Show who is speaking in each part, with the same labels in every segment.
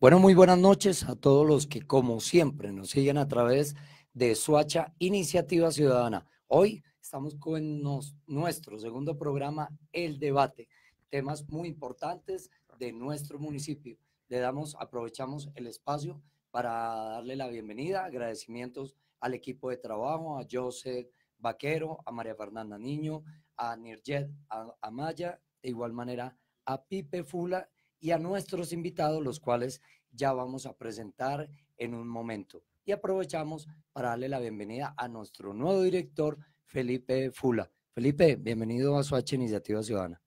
Speaker 1: Bueno, muy buenas noches a todos los que, como siempre, nos siguen a través de Soacha Iniciativa Ciudadana. Hoy estamos con nuestro segundo programa, El Debate, temas muy importantes de nuestro municipio. Aprovechamos el espacio para darle la bienvenida, agradecimientos al equipo de trabajo, a Joseph Vaquero, a María Fernanda Niño, a Nirjet Amaya, de igual manera a Pipe Fula y a nuestros invitados, los cuales ya vamos a presentar en un momento. Y aprovechamos para darle la bienvenida a nuestro nuevo director, Felipe Fula. Felipe, bienvenido a Soacha Iniciativa Ciudadana.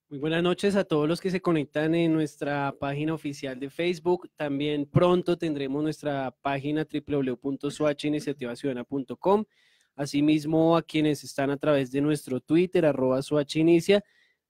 Speaker 2: Muy buenas noches a todos los que se conectan en nuestra página oficial de Facebook. También pronto tendremos nuestra página www.soachainiciativaciudadana.com. Asimismo, a quienes están a través de nuestro Twitter, @soachainicia.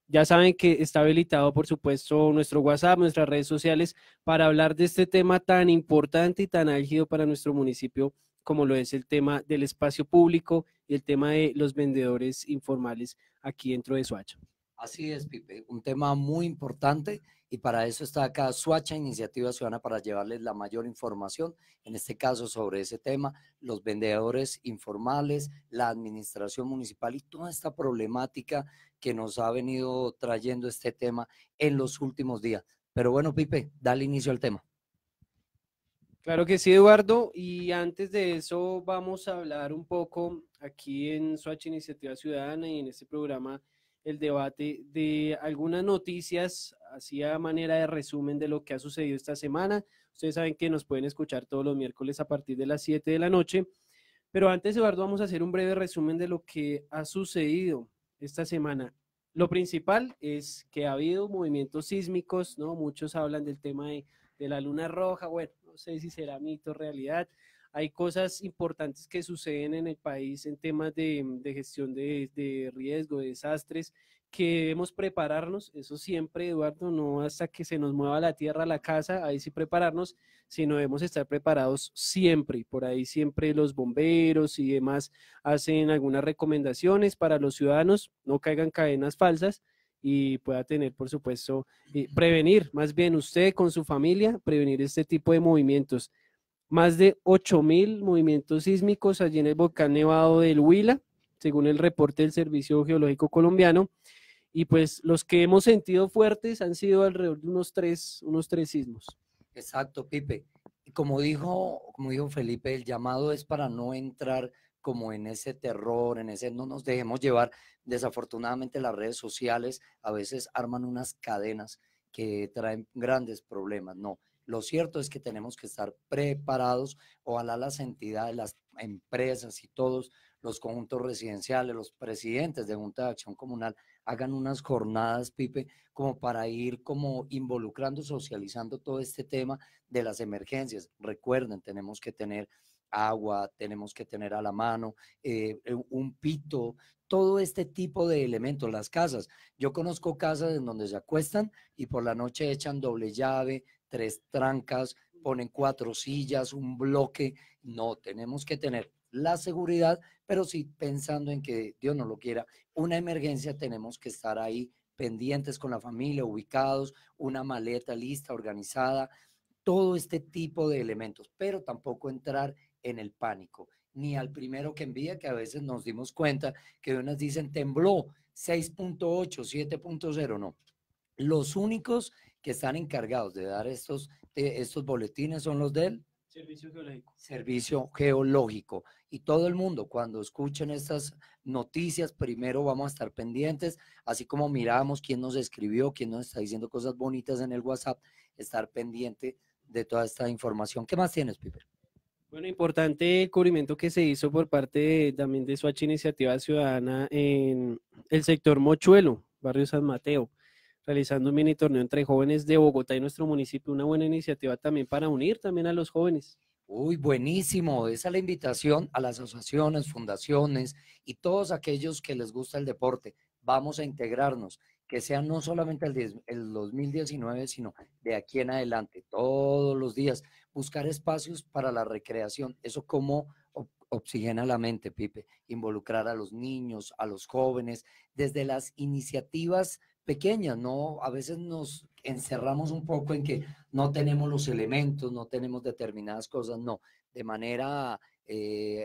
Speaker 2: Ya saben que está habilitado, por supuesto, nuestro WhatsApp, nuestras redes sociales, para hablar de este tema tan importante y tan álgido para nuestro municipio, como lo es el tema del espacio público y el tema de los vendedores informales aquí dentro de Soacha.
Speaker 1: Así es, Pipe, un tema muy importante y para eso está acá Soacha Iniciativa Ciudadana para llevarles la mayor información, en este caso sobre ese tema, los vendedores informales, la administración municipal y toda esta problemática que nos ha venido trayendo este tema en los últimos días. Pero bueno, Pipe, dale inicio al tema.
Speaker 2: Claro que sí, Eduardo. Y antes de eso vamos a hablar un poco aquí en Soacha Iniciativa Ciudadana y en este programa El Debate de algunas noticias, así a manera de resumen de lo que ha sucedido esta semana. Ustedes saben que nos pueden escuchar todos los miércoles a partir de las 7 de la noche. Pero antes, Eduardo, vamos a hacer un breve resumen de lo que ha sucedido esta semana. Lo principal es que ha habido movimientos sísmicos, ¿no? Muchos hablan del tema de la luna roja. Bueno, no sé si será mito o realidad. Hay cosas importantes que suceden en el país en temas de gestión de riesgo, de desastres, que debemos prepararnos, eso siempre, Eduardo, no hasta que se nos mueva la tierra, la casa, ahí sí prepararnos, sino debemos estar preparados siempre. Por ahí siempre los bomberos y demás hacen algunas recomendaciones para los ciudadanos, no caigan cadenas falsas y pueda tener, por supuesto, prevenir, más bien usted con su familia, prevenir este tipo de movimientos. Más de 8.000 movimientos sísmicos allí en el volcán Nevado del Huila, según el reporte del Servicio Geológico Colombiano, y pues los que hemos sentido fuertes han sido alrededor de unos tres sismos.
Speaker 1: Exacto, Pipe. Y como dijo Felipe, el llamado es para no entrar como en ese terror, no nos dejemos llevar. Desafortunadamente las redes sociales a veces arman unas cadenas que traen grandes problemas. No, lo cierto es que tenemos que estar preparados. Ojalá las entidades, las empresas y todos los conjuntos residenciales, los presidentes de Junta de Acción Comunal hagan unas jornadas, Pipe, como para ir como involucrando, socializando todo este tema de las emergencias. Recuerden, tenemos que tener agua, tenemos que tener a la mano un pito, todo este tipo de elementos, las casas. Yo conozco casas en donde se acuestan y por la noche echan doble llave, 3 trancas, ponen 4 sillas, un bloque. No, tenemos que tener la seguridad, pero sí pensando en que Dios no lo quiera, una emergencia, tenemos que estar ahí pendientes con la familia, ubicados, una maleta lista, organizada, todo este tipo de elementos, pero tampoco entrar en el pánico, ni al primero que envía, que a veces nos dimos cuenta que unas dicen tembló 6.8, 7.0, no. Los únicos que están encargados de dar estos boletines son los del
Speaker 2: Servicio Geológico.
Speaker 1: Servicio Geológico. Y todo el mundo, cuando escuchen estas noticias, primero vamos a estar pendientes, así como miramos quién nos escribió, quién nos está diciendo cosas bonitas en el WhatsApp, estar pendiente de toda esta información. ¿Qué más tienes, Piper?
Speaker 2: Bueno, importante el cubrimiento que se hizo por parte también de Soacha Iniciativa Ciudadana en el sector Mochuelo, barrio San Mateo, realizando un mini torneo entre jóvenes de Bogotá y nuestro municipio, una buena iniciativa también para unir también a los jóvenes.
Speaker 1: Uy, buenísimo. Esa es la invitación a las asociaciones, fundaciones y todos aquellos que les gusta el deporte. Vamos a integrarnos, que sea no solamente el 2019, sino de aquí en adelante, todos los días, buscar espacios para la recreación. Eso como oxigena la mente, Pipe. Involucrar a los niños, a los jóvenes, desde las iniciativas pequeñas, ¿no? A veces nos encerramos un poco en que no tenemos los elementos, no tenemos determinadas cosas, no, de manera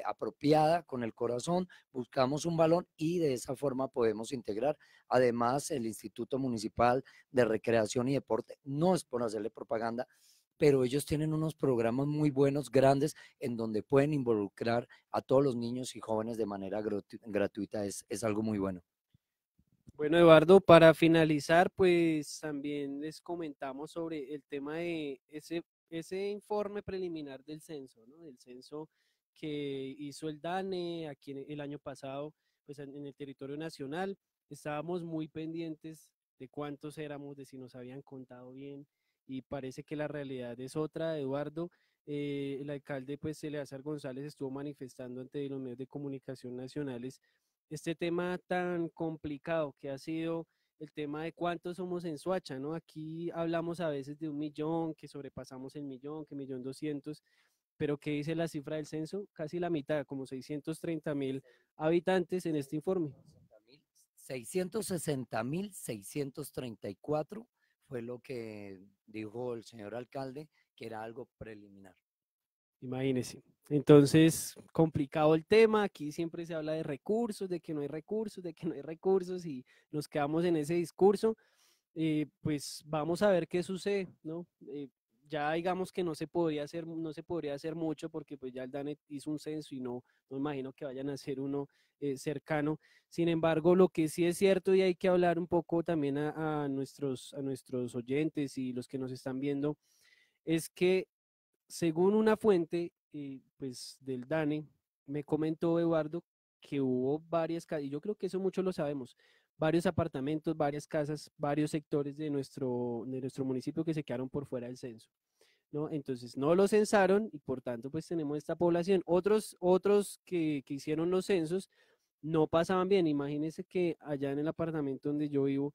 Speaker 1: apropiada, con el corazón, buscamos un balón y de esa forma podemos integrar. Además, el Instituto Municipal de Recreación y Deporte, no es por hacerle propaganda, pero ellos tienen unos programas muy buenos, grandes, en donde pueden involucrar a todos los niños y jóvenes de manera gratuita. Es algo muy bueno.
Speaker 2: Bueno, Eduardo, para finalizar, pues también les comentamos sobre el tema de ese informe preliminar del censo, ¿no? Del censo que hizo el DANE aquí el año pasado, pues en el territorio nacional. Estábamos muy pendientes de cuántos éramos, de si nos habían contado bien, y parece que la realidad es otra, Eduardo. El alcalde, pues, Eleazar González, estuvo manifestando ante los medios de comunicación nacionales este tema tan complicado que ha sido el tema de cuántos somos en Soacha, ¿no? Aquí hablamos a veces de 1 millón, que sobrepasamos el millón, que 1.200.000, pero ¿qué dice la cifra del censo? Casi la mitad, como 630.000 habitantes en este informe.
Speaker 1: 660.634 fue lo que dijo el señor alcalde, que era algo preliminar.
Speaker 2: Imagínense. Entonces, complicado el tema. Aquí siempre se habla de recursos, de que no hay recursos, de que no hay recursos y nos quedamos en ese discurso. Pues vamos a ver qué sucede, ¿no? Ya digamos que no se podría hacer mucho porque pues ya el DANE hizo un censo y no imagino que vayan a hacer uno cercano. Sin embargo, lo que sí es cierto y hay que hablar un poco también a nuestros oyentes y los que nos están viendo, es que según una fuente, pues del DANE, me comentó Eduardo que hubo varias casas, y yo creo que eso muchos lo sabemos, varios apartamentos, varias casas, varios sectores de nuestro municipio que se quedaron por fuera del censo, ¿no? Entonces no lo censaron y por tanto pues tenemos esta población. Otros que hicieron los censos no pasaban bien. Imagínense que allá en el apartamento donde yo vivo,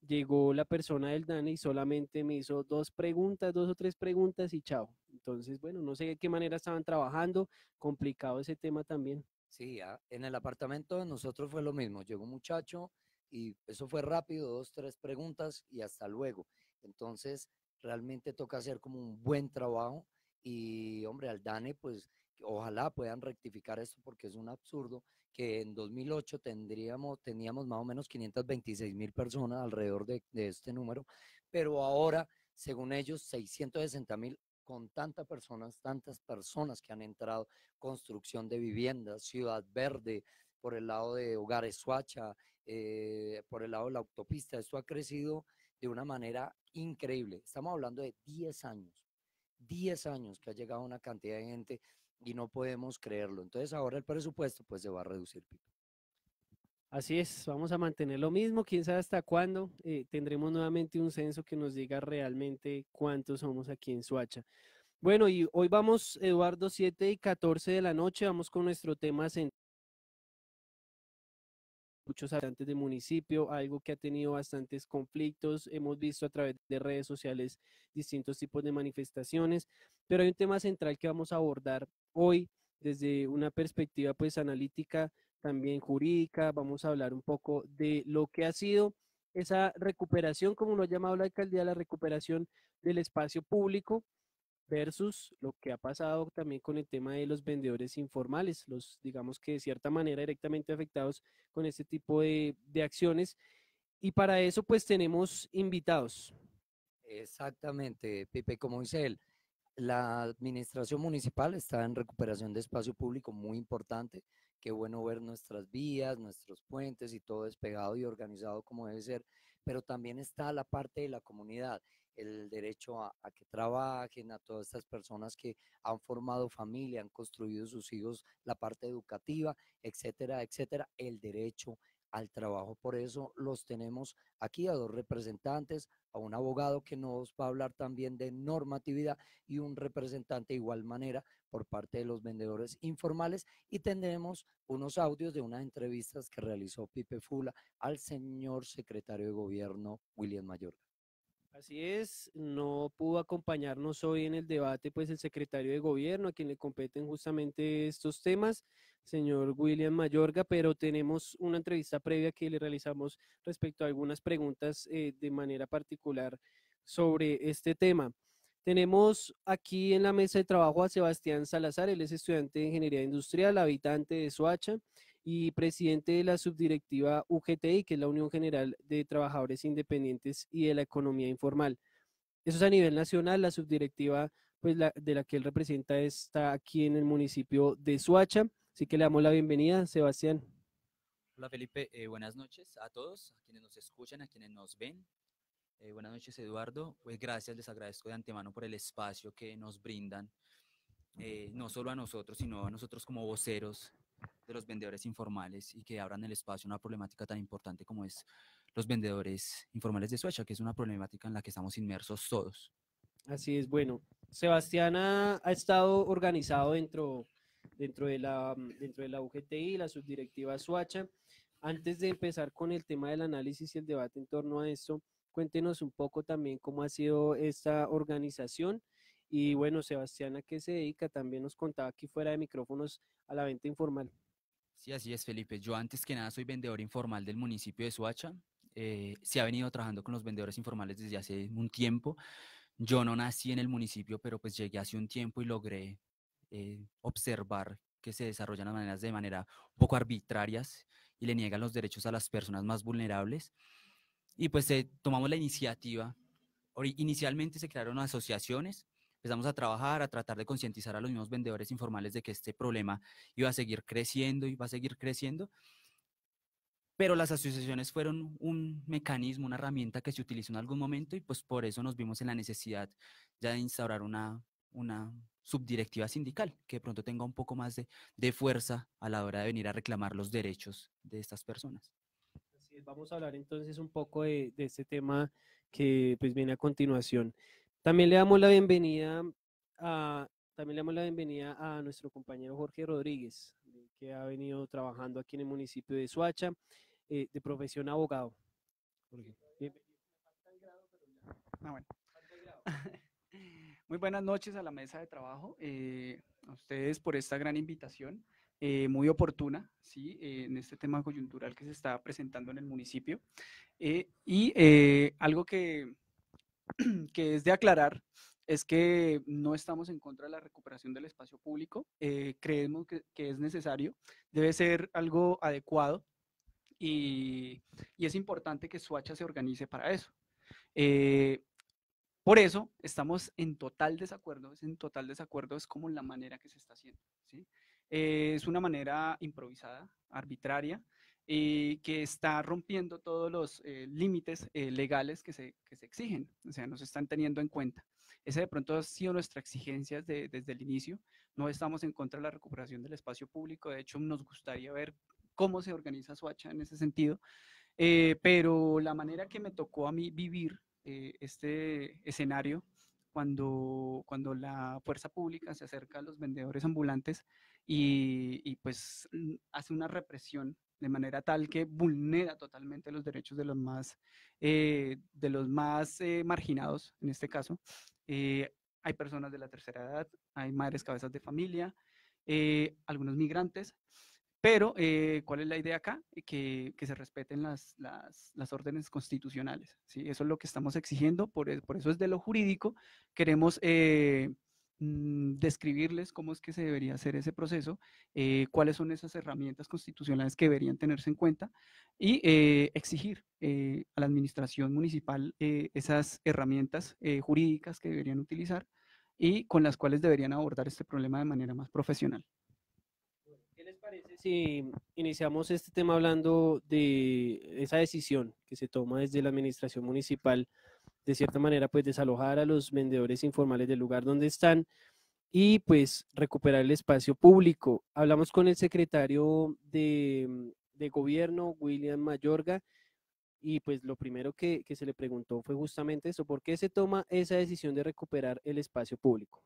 Speaker 2: llegó la persona del DANE y solamente me hizo 2 preguntas, 2 o 3 preguntas y chao. Entonces, bueno, no sé de qué manera estaban trabajando, complicado ese tema también.
Speaker 1: Sí, en el apartamento de nosotros fue lo mismo. Llegó un muchacho y eso fue rápido, dos, tres preguntas y hasta luego. Entonces, realmente toca hacer como un buen trabajo y, hombre, al DANE, pues, ojalá puedan rectificar esto porque es un absurdo que en 2008 teníamos más o menos 526.000 personas alrededor de este número, pero ahora, según ellos, 660.000 con tantas personas que han entrado, construcción de viviendas, Ciudad Verde, por el lado de Hogares Suacha, por el lado de la autopista. Esto ha crecido de una manera increíble. Estamos hablando de 10 años que ha llegado una cantidad de gente y no podemos creerlo. Entonces ahora el presupuesto pues se va a reducir, Pipe.
Speaker 2: Así es, vamos a mantener lo mismo, quién sabe hasta cuándo tendremos nuevamente un censo que nos diga realmente cuántos somos aquí en Soacha. Bueno, y hoy vamos, Eduardo, 7:14 de la noche, vamos con nuestro tema central. Muchos habitantes del municipio, algo que ha tenido bastantes conflictos, hemos visto a través de redes sociales distintos tipos de manifestaciones, pero hay un tema central que vamos a abordar hoy desde una perspectiva pues analítica, también jurídica. Vamos a hablar un poco de lo que ha sido esa recuperación, como lo ha llamado la alcaldía, la recuperación del espacio público versus lo que ha pasado también con el tema de los vendedores informales, los, digamos que de cierta manera directamente afectados con este tipo de acciones. Y para eso pues tenemos invitados.
Speaker 1: Exactamente, Pipe, como dice él, la administración municipal está en recuperación de espacio público muy importante. Qué bueno ver nuestras vías, nuestros puentes y todo despegado y organizado como debe ser, pero también está la parte de la comunidad, el derecho a que trabajen, a todas estas personas que han formado familia, han construido sus hijos, la parte educativa, etcétera, etcétera, el derecho al trabajo. Por eso los tenemos aquí a dos representantes, a un abogado que nos va a hablar también de normatividad y un representante de igual manera por parte de los vendedores informales y tendremos unos audios de unas entrevistas que realizó Pipe Fula al señor secretario de gobierno William Mayorga.
Speaker 2: Así es, no pudo acompañarnos hoy en el debate pues el secretario de gobierno a quien le competen justamente estos temas. señor William Mayorga, pero tenemos una entrevista previa que le realizamos respecto a algunas preguntas de manera particular sobre este tema. Tenemos aquí en la mesa de trabajo a Sebastián Salazar, él es estudiante de Ingeniería Industrial, habitante de Soacha y presidente de la subdirectiva UGTI, que es la Unión General de Trabajadores Independientes y de la Economía Informal. Eso es a nivel nacional, la subdirectiva pues, de la que él representa está aquí en el municipio de Soacha, así que le damos la bienvenida, Sebastián.
Speaker 3: Hola Felipe, buenas noches a todos, a quienes nos escuchan, a quienes nos ven. Buenas noches Eduardo, pues gracias, les agradezco de antemano por el espacio que nos brindan, no solo a nosotros, sino a nosotros como voceros de los vendedores informales y que abran el espacio a una problemática tan importante como es los vendedores informales de Soacha, que es una problemática en la que estamos inmersos todos.
Speaker 2: Así es, bueno, Sebastián ha estado organizado dentro de la UGTI, la subdirectiva Soacha. Antes de empezar con el tema del análisis y el debate en torno a esto, cuéntenos un poco también cómo ha sido esta organización. Y bueno, Sebastián, ¿a qué se dedica? También nos contaba aquí fuera de micrófonos a la venta informal.
Speaker 3: Sí, así es Felipe, yo antes que nada soy vendedor informal del municipio de Soacha. Sí ha venido trabajando con los vendedores informales desde hace un tiempo. Yo no nací en el municipio, pero pues llegué hace un tiempo y logré observar que se desarrollan las maneras de manera un poco arbitrarias y le niegan los derechos a las personas más vulnerables. Y pues tomamos la iniciativa. Inicialmente se crearon asociaciones, empezamos a trabajar, a tratar de concientizar a los mismos vendedores informales de que este problema iba a seguir creciendo, iba a seguir creciendo, pero las asociaciones fueron un mecanismo, una herramienta que se utilizó en algún momento y pues por eso nos vimos en la necesidad ya de instaurar una subdirectiva sindical que de pronto tenga un poco más de fuerza a la hora de venir a reclamar los derechos de estas personas.
Speaker 2: Así es, vamos a hablar entonces un poco de este tema que pues viene a continuación. También le damos la bienvenida también le damos la bienvenida a nuestro compañero Jorge Rodríguez, que ha venido trabajando aquí en el municipio de Soacha, de profesión abogado. Jorge, bienvenido.
Speaker 4: Bueno. Muy buenas noches a la mesa de trabajo, a ustedes por esta gran invitación, muy oportuna, ¿sí? En este tema coyuntural que se está presentando en el municipio. Algo que es de aclarar es que no estamos en contra de la recuperación del espacio público, creemos que es necesario, debe ser algo adecuado y es importante que Soacha se organice para eso. Por eso estamos en total desacuerdo, es como la manera que se está haciendo, ¿sí? Es una manera improvisada, arbitraria, que está rompiendo todos los límites legales que se exigen, o sea, no se están teniendo en cuenta. Esa de pronto ha sido nuestra exigencia desde el inicio, no estamos en contra de la recuperación del espacio público, de hecho nos gustaría ver cómo se organiza Soacha en ese sentido, pero la manera que me tocó a mí vivir este escenario cuando la fuerza pública se acerca a los vendedores ambulantes pues hace una represión de manera tal que vulnera totalmente los derechos de los más marginados, en este caso. Hay personas de la tercera edad, hay madres cabezas de familia, algunos migrantes, pero, ¿cuál es la idea acá? Que se respeten las órdenes constitucionales, ¿sí? Eso es lo que estamos exigiendo, por eso es de lo jurídico. Queremos describirles cómo es que se debería hacer ese proceso, cuáles son esas herramientas constitucionales que deberían tenerse en cuenta y exigir a la administración municipal esas herramientas jurídicas que deberían utilizar y con las cuales deberían abordar este problema de manera más profesional.
Speaker 2: ¿Qué les parece si iniciamos este tema hablando de esa decisión que se toma desde la administración municipal, de cierta manera, pues desalojar a los vendedores informales del lugar donde están y pues recuperar el espacio público? Hablamos con el secretario de gobierno, William Mayorga, y pues lo primero que se le preguntó fue justamente eso, ¿por qué se toma esa decisión de recuperar el espacio público?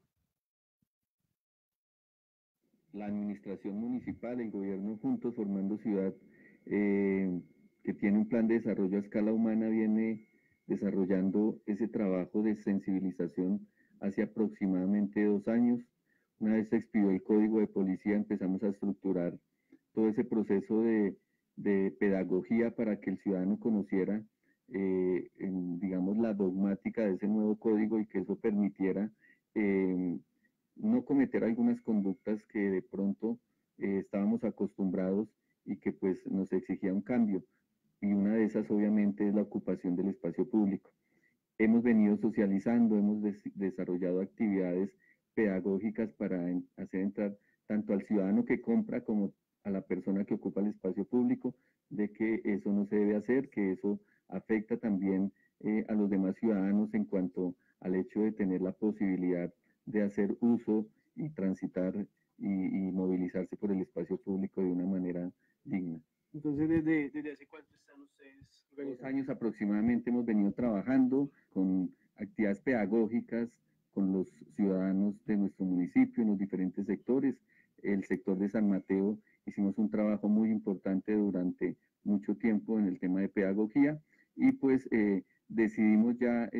Speaker 5: La administración municipal, el gobierno juntos formando ciudad, que tiene un plan de desarrollo a escala humana, viene desarrollando ese trabajo de sensibilización hace aproximadamente 2 años, Una vez se expidió el código de policía, empezamos a estructurar todo ese proceso de pedagogía para que el ciudadano conociera, digamos, la dogmática de ese nuevo código y que eso permitiera no cometer algunas conductas que de pronto estábamos acostumbrados y que pues nos exigía un cambio. Y una de esas obviamente es la ocupación del espacio público. Hemos venido socializando, hemos desarrollado actividades pedagógicas para hacer entrar tanto al ciudadano que compra como a la persona que ocupa el espacio público, de que eso no se debe hacer, que eso afecta también a los demás ciudadanos en cuanto al hecho de tener la posibilidad de hacer uso y transitar y movilizarse por el espacio público de una manera digna.
Speaker 2: Entonces, ¿desde hace cuánto están ustedes organizados?
Speaker 5: 2 años aproximadamente hemos venido trabajando con actividades pedagógicas con los ciudadanos de nuestro municipio en los diferentes sectores. El sector de San Mateo hicimos un trabajo muy importante durante mucho tiempo en el tema de pedagogía y pues decidimos ya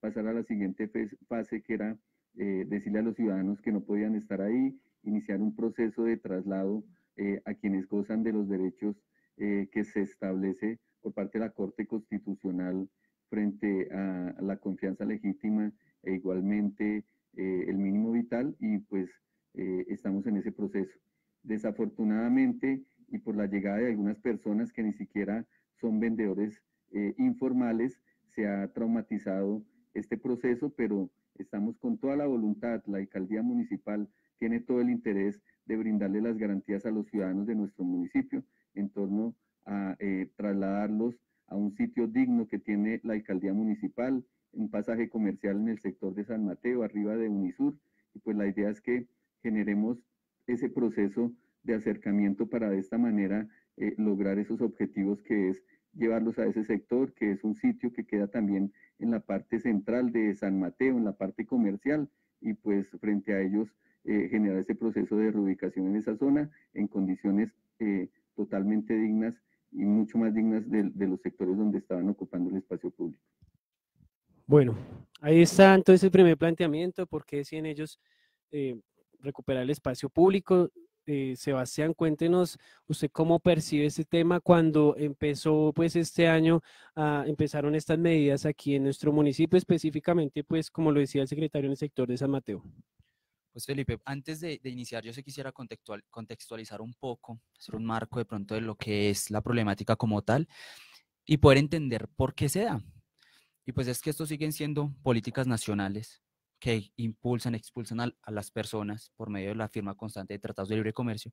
Speaker 5: pasar a la siguiente fase, que era decirle a los ciudadanos que no podían estar ahí, iniciar un proceso de traslado a quienes gozan de los derechos que se establece por parte de la Corte Constitucional frente a la confianza legítima e igualmente el mínimo vital, y pues estamos en ese proceso. Desafortunadamente, y por la llegada de algunas personas que ni siquiera son vendedores informales, se ha traumatizado este proceso, pero estamos con toda la voluntad. La alcaldía municipal tiene todo el interés de brindarle las garantías a los ciudadanos de nuestro municipio en torno a trasladarlos a un sitio digno que tiene la alcaldía municipal, un pasaje comercial en el sector de San Mateo, arriba de Unisur, y pues la idea es que generemos ese proceso de acercamiento para de esta manera lograr esos objetivos, que es llevarlos a ese sector, que es un sitio que queda también en la parte central de San Mateo, en la parte comercial, y pues frente a ellos generar ese proceso de reubicación en esa zona en condiciones totalmente dignas y mucho más dignas de los sectores donde estaban ocupando el espacio público.
Speaker 2: Bueno, ahí está entonces el primer planteamiento, porque deciden ellos recuperar el espacio público. Sebastián, cuéntenos usted cómo percibe este tema cuando empezó pues este año, empezaron estas medidas aquí en nuestro municipio, específicamente pues como lo decía el secretario en el sector de San Mateo.
Speaker 3: Pues Felipe, antes de iniciar yo sí quisiera contextualizar un poco, hacer un marco de pronto de lo que es la problemática como tal y poder entender por qué se da. Y pues es que estos siguen siendo políticas nacionales que impulsan, expulsan a las personas por medio de la firma constante de tratados de libre comercio,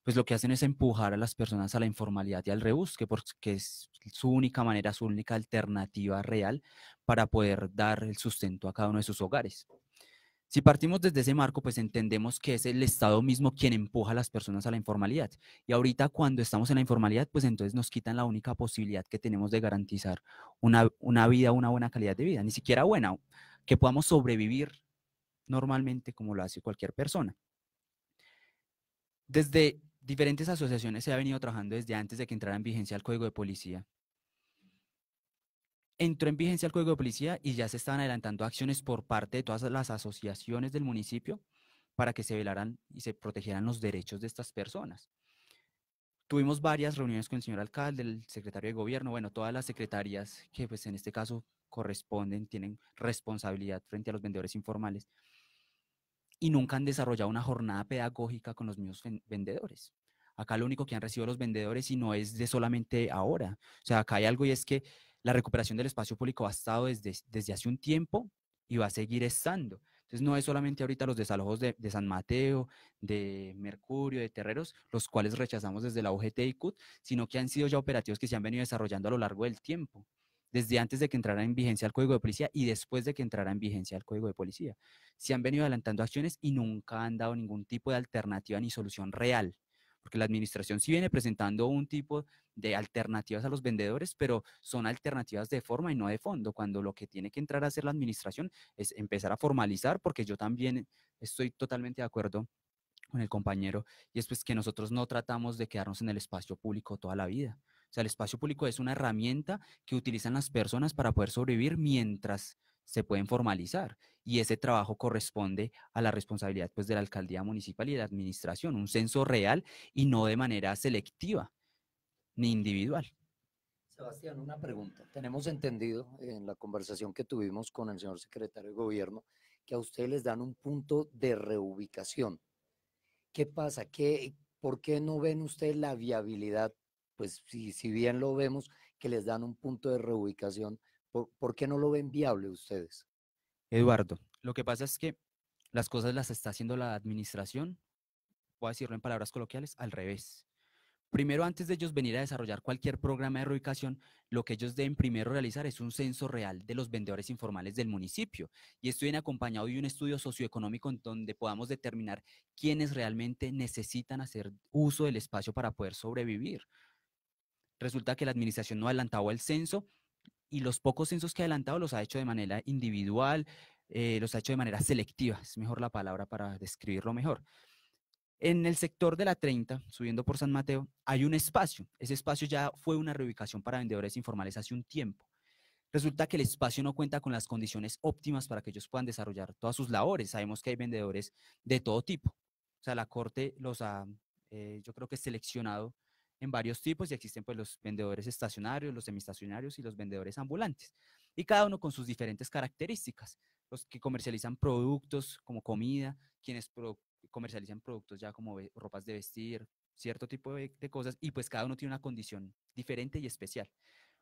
Speaker 3: pues lo que hacen es empujar a las personas a la informalidad y al rebusque, porque es su única manera, su única alternativa real para poder dar el sustento a cada uno de sus hogares. Si partimos desde ese marco, pues entendemos que es el Estado mismo quien empuja a las personas a la informalidad. Y ahorita cuando estamos en la informalidad, pues entonces nos quitan la única posibilidad que tenemos de garantizar una vida, una buena calidad de vida, ni siquiera buena, que podamos sobrevivir normalmente como lo hace cualquier persona. Desde diferentes asociaciones se ha venido trabajando desde antes de que entrara en vigencia el Código de Policía. Entró en vigencia el Código de Policía y ya se estaban adelantando acciones por parte de todas las asociaciones del municipio para que se velaran y se protegieran los derechos de estas personas. Tuvimos varias reuniones con el señor alcalde, el secretario de gobierno, bueno, todas las secretarías que pues en este caso corresponden, tienen responsabilidad frente a los vendedores informales y nunca han desarrollado una jornada pedagógica con los mismos vendedores. Acá lo único que han recibido los vendedores y no es de solamente ahora. O sea, acá hay algo y es que la recuperación del espacio público ha estado desde hace un tiempo y va a seguir estando. Entonces no es solamente ahorita los desalojos de San Mateo, de Mercurio, de Terreros, los cuales rechazamos desde la UGT y CUT, sino que han sido ya operativos que se han venido desarrollando a lo largo del tiempo, desde antes de que entrara en vigencia el Código de Policía y después de que entrara en vigencia el Código de Policía. Se han venido adelantando acciones y nunca han dado ningún tipo de alternativa ni solución real, porque la administración sí viene presentando un tipo de alternativas a los vendedores, pero son alternativas de forma y no de fondo, cuando lo que tiene que entrar a hacer la administración es empezar a formalizar, porque yo también estoy totalmente de acuerdo con el compañero, y es pues que nosotros no tratamos de quedarnos en el espacio público toda la vida. O sea, el espacio público es una herramienta que utilizan las personas para poder sobrevivir mientras se pueden formalizar. Y ese trabajo corresponde a la responsabilidad pues, de la alcaldía municipal y de la administración, un censo real y no de manera selectiva ni individual.
Speaker 1: Sebastián, una pregunta. Tenemos entendido en la conversación que tuvimos con el señor secretario de Gobierno que a ustedes les dan un punto de reubicación. ¿Qué pasa? ¿Por qué no ven ustedes la viabilidad? Pues si bien lo vemos que les dan un punto de reubicación, ¿por qué no lo ven viable ustedes?
Speaker 3: Eduardo, lo que pasa es que las cosas las está haciendo la administración, voy a decirlo en palabras coloquiales, al revés. Primero, antes de ellos venir a desarrollar cualquier programa de reubicación, lo que ellos deben primero realizar es un censo real de los vendedores informales del municipio. Y esto viene acompañado de un estudio socioeconómico en donde podamos determinar quiénes realmente necesitan hacer uso del espacio para poder sobrevivir. Resulta que la administración no ha adelantado el censo y los pocos censos que ha adelantado los ha hecho de manera individual, los ha hecho de manera selectiva, es mejor la palabra para describirlo mejor. En el sector de la 30, subiendo por San Mateo, hay un espacio. Ese espacio ya fue una reubicación para vendedores informales hace un tiempo. Resulta que el espacio no cuenta con las condiciones óptimas para que ellos puedan desarrollar todas sus labores. Sabemos que hay vendedores de todo tipo. O sea, la Corte los ha, yo creo que seleccionado en varios tipos y existen pues los vendedores estacionarios, los semiestacionarios y los vendedores ambulantes. Y cada uno con sus diferentes características. Los que comercializan productos como comida, quienes comercializan productos ya como ropas de vestir, cierto tipo de cosas, y pues cada uno tiene una condición diferente y especial.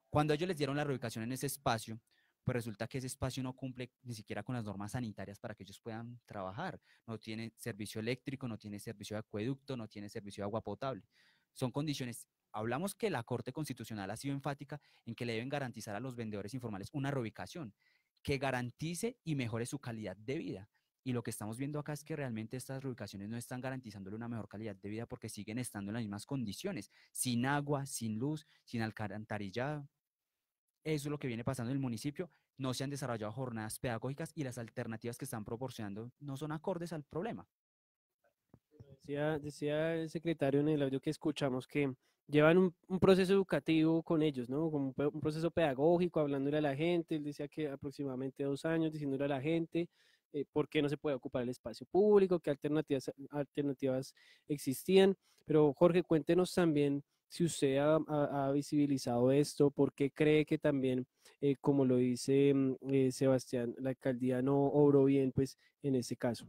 Speaker 3: Cuando ellos les dieron la reubicación en ese espacio, pues resulta que ese espacio no cumple ni siquiera con las normas sanitarias para que ellos puedan trabajar. No tiene servicio eléctrico, no tiene servicio de acueducto, no tiene servicio de agua potable. Son condiciones, hablamos que la Corte Constitucional ha sido enfática en que le deben garantizar a los vendedores informales una reubicación que garantice y mejore su calidad de vida. Y lo que estamos viendo acá es que realmente estas reubicaciones no están garantizándole una mejor calidad de vida porque siguen estando en las mismas condiciones, sin agua, sin luz, sin alcantarillado. Eso es lo que viene pasando en el municipio. No se han desarrollado jornadas pedagógicas y las alternativas que están proporcionando no son acordes al problema.
Speaker 2: Decía el secretario en el audio que escuchamos que llevan un proceso educativo con ellos, ¿no? Como un proceso pedagógico, hablándole a la gente. Él decía que aproximadamente 2 años diciéndole a la gente por qué no se puede ocupar el espacio público, qué alternativas existían. Pero Jorge, cuéntenos también si usted ha visibilizado esto, por qué cree que también, como lo dice Sebastián, la alcaldía no obró bien, pues, en ese caso.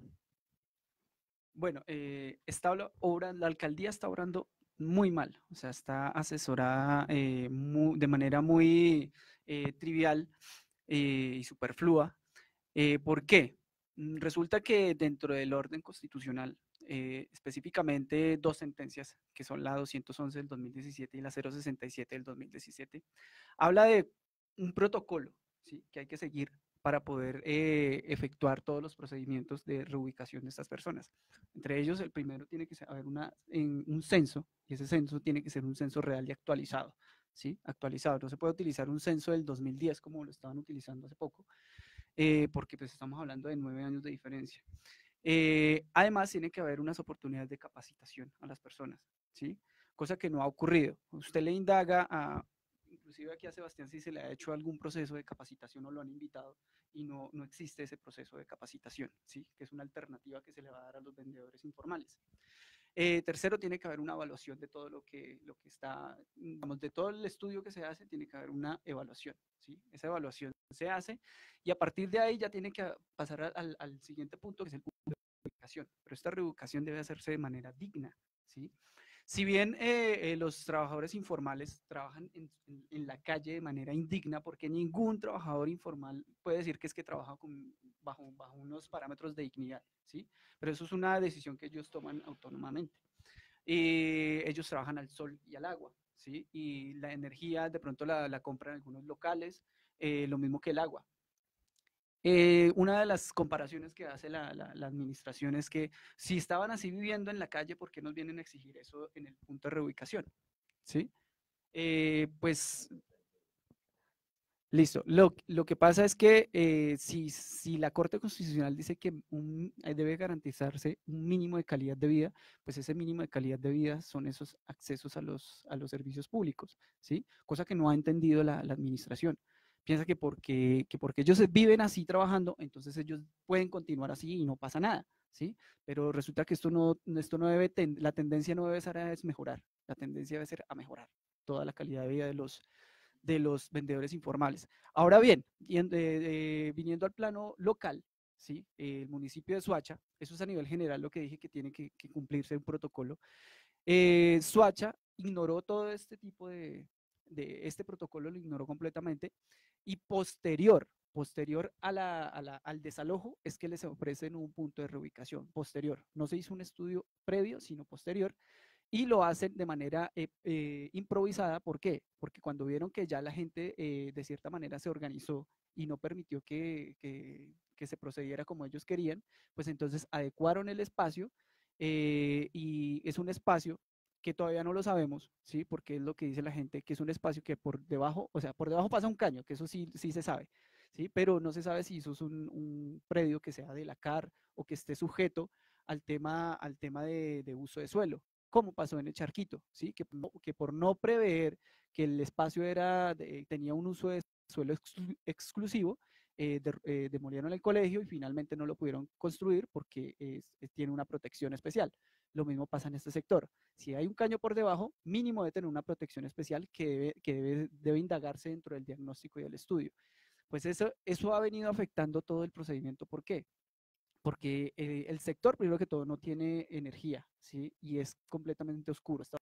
Speaker 4: Bueno, la alcaldía está obrando muy mal, o sea, está asesorada de manera muy trivial y superflua. ¿Por qué? Resulta que dentro del orden constitucional, específicamente 2 sentencias, que son la 211 del 2017 y la 067 del 2017, habla de un protocolo, ¿sí?, que hay que seguir para poder efectuar todos los procedimientos de reubicación de estas personas. Entre ellos, el primero tiene que haber un censo, y ese censo tiene que ser un censo real y actualizado, ¿sí? Actualizado. No se puede utilizar un censo del 2010 como lo estaban utilizando hace poco, porque pues estamos hablando de 9 años de diferencia. Además, tiene que haber unas oportunidades de capacitación a las personas, ¿sí? Cosa que no ha ocurrido. Usted le indaga inclusive aquí a Sebastián si se le ha hecho algún proceso de capacitación o lo han invitado y no existe ese proceso de capacitación, ¿sí? Que es una alternativa que se le va a dar a los vendedores informales. Tercero, tiene que haber una evaluación de todo lo que está, digamos, de todo el estudio que se hace, tiene que haber una evaluación, ¿sí? Esa evaluación se hace y a partir de ahí ya tiene que pasar al siguiente punto, que es el punto de reubicación. Pero esta reubicación debe hacerse de manera digna, ¿sí? Si bien los trabajadores informales trabajan en la calle de manera indigna, porque ningún trabajador informal puede decir que es que trabaja bajo unos parámetros de dignidad, ¿sí? Pero eso es una decisión que ellos toman autónomamente. Ellos trabajan al sol y al agua, ¿sí? Y la energía de pronto la compran en algunos locales, lo mismo que el agua. Una de las comparaciones que hace la administración es que si estaban así viviendo en la calle, ¿por qué nos vienen a exigir eso en el punto de reubicación? ¿Sí? Pues, listo. Lo que pasa es que si la Corte Constitucional dice que debe garantizarse un mínimo de calidad de vida, pues ese mínimo de calidad de vida son esos accesos a los servicios públicos, ¿sí? Cosa que no ha entendido la administración. Piensa que porque ellos viven así trabajando, entonces ellos pueden continuar así y no pasa nada, ¿sí? Pero resulta que esto no debe, la tendencia no debe ser a desmejorar, la tendencia debe ser a mejorar toda la calidad de vida de los vendedores informales. Ahora bien, viniendo al plano local, ¿sí? El municipio de Soacha, eso es a nivel general lo que dije que tiene que cumplirse un protocolo. Soacha ignoró todo este tipo este protocolo, lo ignoró completamente, y posterior al desalojo es que les ofrecen un punto de reubicación posterior. No se hizo un estudio previo, sino posterior, y lo hacen de manera improvisada. ¿Por qué? Porque cuando vieron que ya la gente de cierta manera se organizó y no permitió que se procediera como ellos querían, pues entonces adecuaron el espacio, y es un espacio que todavía no lo sabemos, ¿sí? Porque es lo que dice la gente, que es un espacio que por debajo, o sea, por debajo pasa un caño, que eso sí se sabe, ¿sí? Pero no se sabe si eso es un predio que sea de la CAR o que esté sujeto al tema de uso de suelo, como pasó en el Charquito, ¿sí? Que por no prever que el espacio tenía un uso de suelo exclusivo, demolieron el colegio y finalmente no lo pudieron construir porque tiene una protección especial. Lo mismo pasa en este sector. Si hay un caño por debajo, mínimo debe tener una protección especial que debe indagarse dentro del diagnóstico y del estudio. Pues eso ha venido afectando todo el procedimiento. ¿Por qué? Porque el sector, primero que todo, no tiene energía, ¿sí? Y es completamente oscuro, está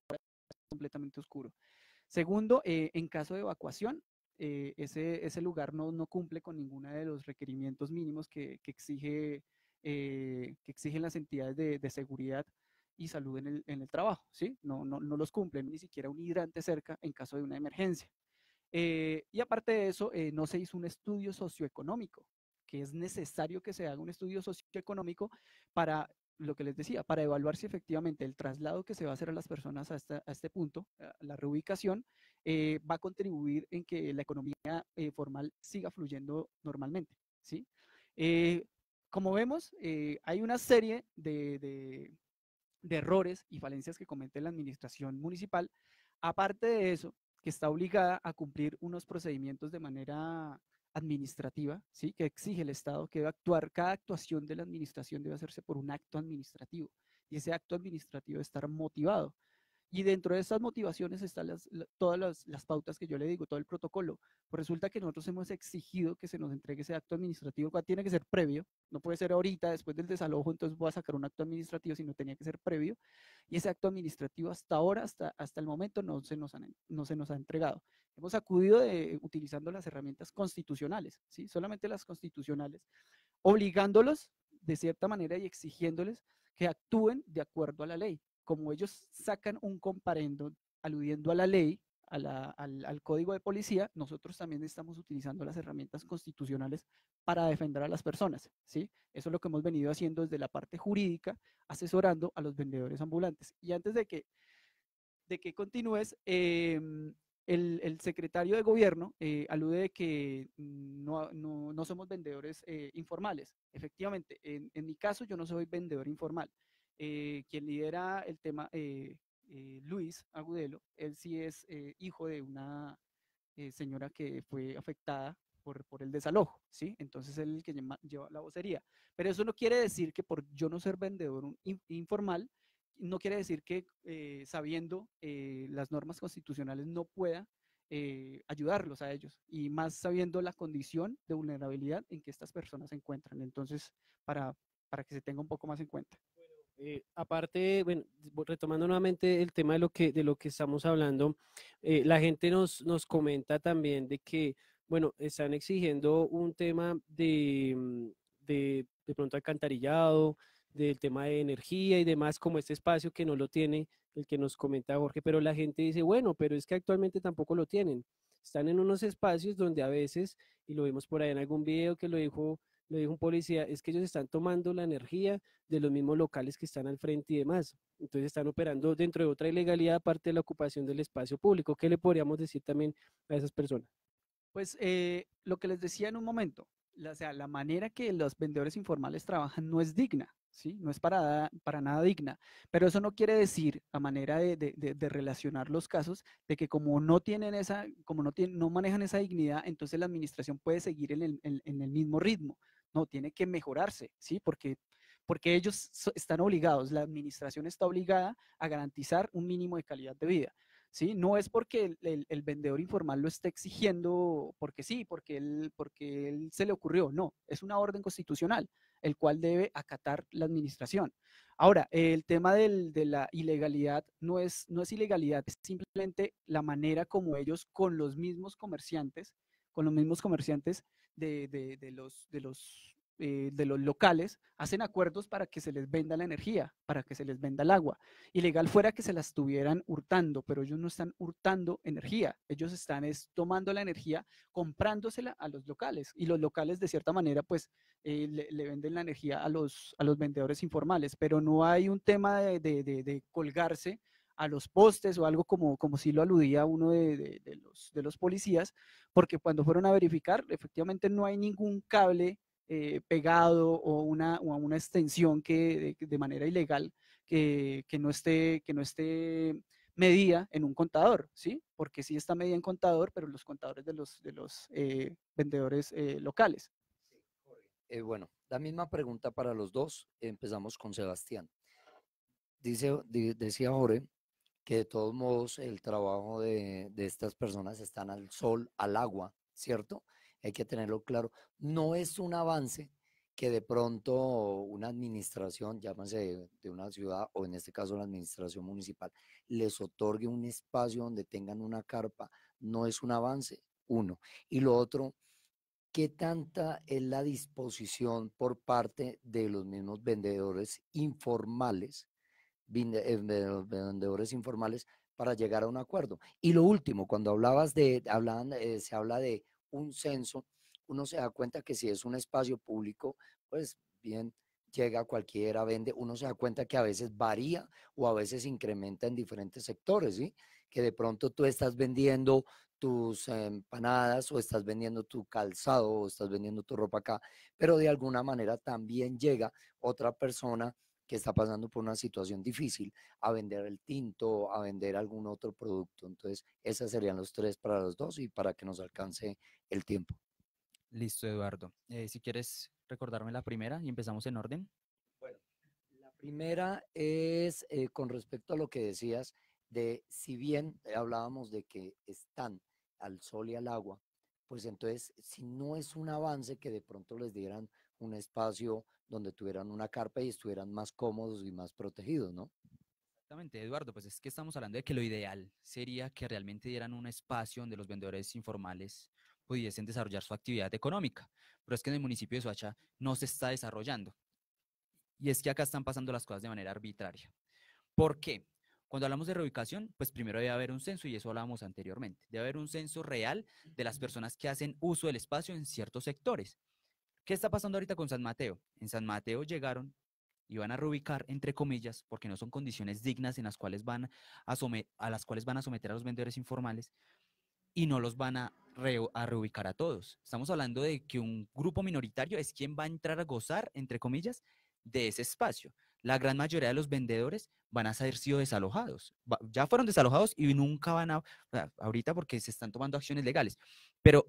Speaker 4: completamente oscuro. Segundo, en caso de evacuación, ese lugar no cumple con ninguno de los requerimientos mínimos que exigen las entidades de seguridad y salud en el trabajo, ¿sí? No los cumplen, ni siquiera un hidrante cerca en caso de una emergencia. Y aparte de eso, no se hizo un estudio socioeconómico, que es necesario que se haga un estudio socioeconómico para, lo que les decía, para evaluar si efectivamente el traslado que se va a hacer a las personas a este punto, la reubicación, va a contribuir en que la economía formal siga fluyendo normalmente, ¿sí? Como vemos, hay una serie de errores y falencias que comete la administración municipal. Aparte de eso, que está obligada a cumplir unos procedimientos de manera administrativa, ¿sí? Que exige el Estado, que debe actuar, cada actuación de la administración debe hacerse por un acto administrativo, y ese acto administrativo debe estar motivado. Y dentro de estas motivaciones están todas las pautas que yo le digo, todo el protocolo. Pues resulta que nosotros hemos exigido que se nos entregue ese acto administrativo, que tiene que ser previo, no puede ser ahorita, después del desalojo, entonces voy a sacar un acto administrativo, sino tenía que ser previo. Y ese acto administrativo hasta ahora, hasta el momento, no se nos ha entregado. Hemos acudido utilizando las herramientas constitucionales, ¿sí? Solamente las constitucionales, obligándolos de cierta manera y exigiéndoles que actúen de acuerdo a la ley. Como ellos sacan un comparendo aludiendo a la ley, al código de policía, nosotros también estamos utilizando las herramientas constitucionales para defender a las personas, ¿sí? Eso es lo que hemos venido haciendo desde la parte jurídica, asesorando a los vendedores ambulantes. Y antes de que continúes, el secretario de gobierno alude de que no somos vendedores informales. Efectivamente, en mi caso yo no soy vendedor informal. Quien lidera el tema, Luis Agudelo, él sí es hijo de una señora que fue afectada por el desalojo, ¿sí? Entonces él es el que lleva la vocería. Pero eso no quiere decir que por yo no ser vendedor informal, no quiere decir que sabiendo las normas constitucionales no pueda ayudarlos a ellos, y más sabiendo la condición de vulnerabilidad en que estas personas se encuentran. Entonces, para que se tenga un poco más en cuenta.
Speaker 2: Aparte, bueno, retomando nuevamente el tema de lo que estamos hablando, la gente nos comenta también de que, bueno, están exigiendo un tema de pronto alcantarillado, del tema de energía y demás, como este espacio que no lo tiene, el que nos comenta Jorge, pero la gente dice, bueno, pero es que actualmente tampoco lo tienen. Están en unos espacios donde a veces, y lo vimos por ahí en algún video que lo dijo un policía, es que ellos están tomando la energía de los mismos locales que están al frente y demás. Entonces están operando dentro de otra ilegalidad aparte de la ocupación del espacio público. ¿Qué le podríamos decir también a esas personas?
Speaker 4: Pues lo que les decía en un momento, o sea, la manera que los vendedores informales trabajan no es digna, ¿sí? No es para nada digna. Pero eso no quiere decir, a manera de relacionar los casos, de que como no tienen como no manejan esa dignidad, entonces la administración puede seguir en el mismo ritmo. No, tiene que mejorarse, ¿sí? Porque ellos están obligados, la administración está obligada a garantizar un mínimo de calidad de vida. ¿Sí? No es porque el vendedor informal lo esté exigiendo porque sí, porque él se le ocurrió, no, es una orden constitucional, el cual debe acatar la administración. Ahora, el tema de la ilegalidad no es ilegalidad, es simplemente la manera como ellos con los mismos comerciantes de los locales, hacen acuerdos para que se les venda la energía, para que se les venda el agua. Ilegal fuera que se la estuvieran hurtando, pero ellos no están hurtando energía, ellos están tomando la energía, comprándosela a los locales, y los locales de cierta manera pues le venden la energía a los vendedores informales, pero no hay un tema de colgarse a los postes o algo como si lo aludía uno de los policías, porque cuando fueron a verificar, efectivamente no hay ningún cable pegado o una extensión que de manera ilegal que no esté medida en un contador, ¿sí? Porque sí está medida en contador, pero los contadores de los vendedores locales.
Speaker 1: Bueno, la misma pregunta para los dos. Empezamos con Sebastián. Decía Jorge que de todos modos el trabajo de estas personas están al sol, al agua, ¿cierto? Hay que tenerlo claro. No es un avance que de pronto una administración, llámese de una ciudad o en este caso la administración municipal, les otorgue un espacio donde tengan una carpa. No es un avance, uno. Y lo otro, ¿qué tanta es la disposición por parte de los mismos vendedores informales, de los vendedores informales, para llegar a un acuerdo? Y lo último, cuando se habla de un censo, uno se da cuenta que si es un espacio público, pues bien, llega cualquiera, vende, uno se da cuenta que a veces varía o a veces incrementa en diferentes sectores, ¿sí? Que de pronto tú estás vendiendo tus empanadas o estás vendiendo tu calzado o estás vendiendo tu ropa acá, pero de alguna manera también llega otra persona que está pasando por una situación difícil a vender el tinto, a vender algún otro producto. Entonces, esos serían los tres para los dos y para que nos alcance el tiempo.
Speaker 3: Listo, Eduardo. Si quieres recordarme la primera y empezamos en orden.
Speaker 1: Bueno, la primera es con respecto a lo que decías de si bien hablábamos de que están al sol y al agua, pues entonces si no es un avance que de pronto les dieran un espacio donde tuvieran una carpa y estuvieran más cómodos y más protegidos, ¿no?
Speaker 3: Exactamente, Eduardo, pues es que estamos hablando de que lo ideal sería que realmente dieran un espacio donde los vendedores informales pudiesen desarrollar su actividad económica, pero es que en el municipio de Soacha no se está desarrollando. Y es que acá están pasando las cosas de manera arbitraria. ¿Por qué? Cuando hablamos de reubicación, pues primero debe haber un censo, y eso hablábamos anteriormente. Debe haber un censo real de las personas que hacen uso del espacio en ciertos sectores. ¿Qué está pasando ahorita con San Mateo? En San Mateo llegaron y van a reubicar, entre comillas, porque no son condiciones dignas en las cuales a las cuales van a someter a los vendedores informales, y no los van a reubicar a todos. Estamos hablando de que un grupo minoritario es quien va a entrar a gozar, entre comillas, de ese espacio. La gran mayoría de los vendedores van a haber sido desalojados. Ya fueron desalojados y nunca van a, ahorita porque se están tomando acciones legales, pero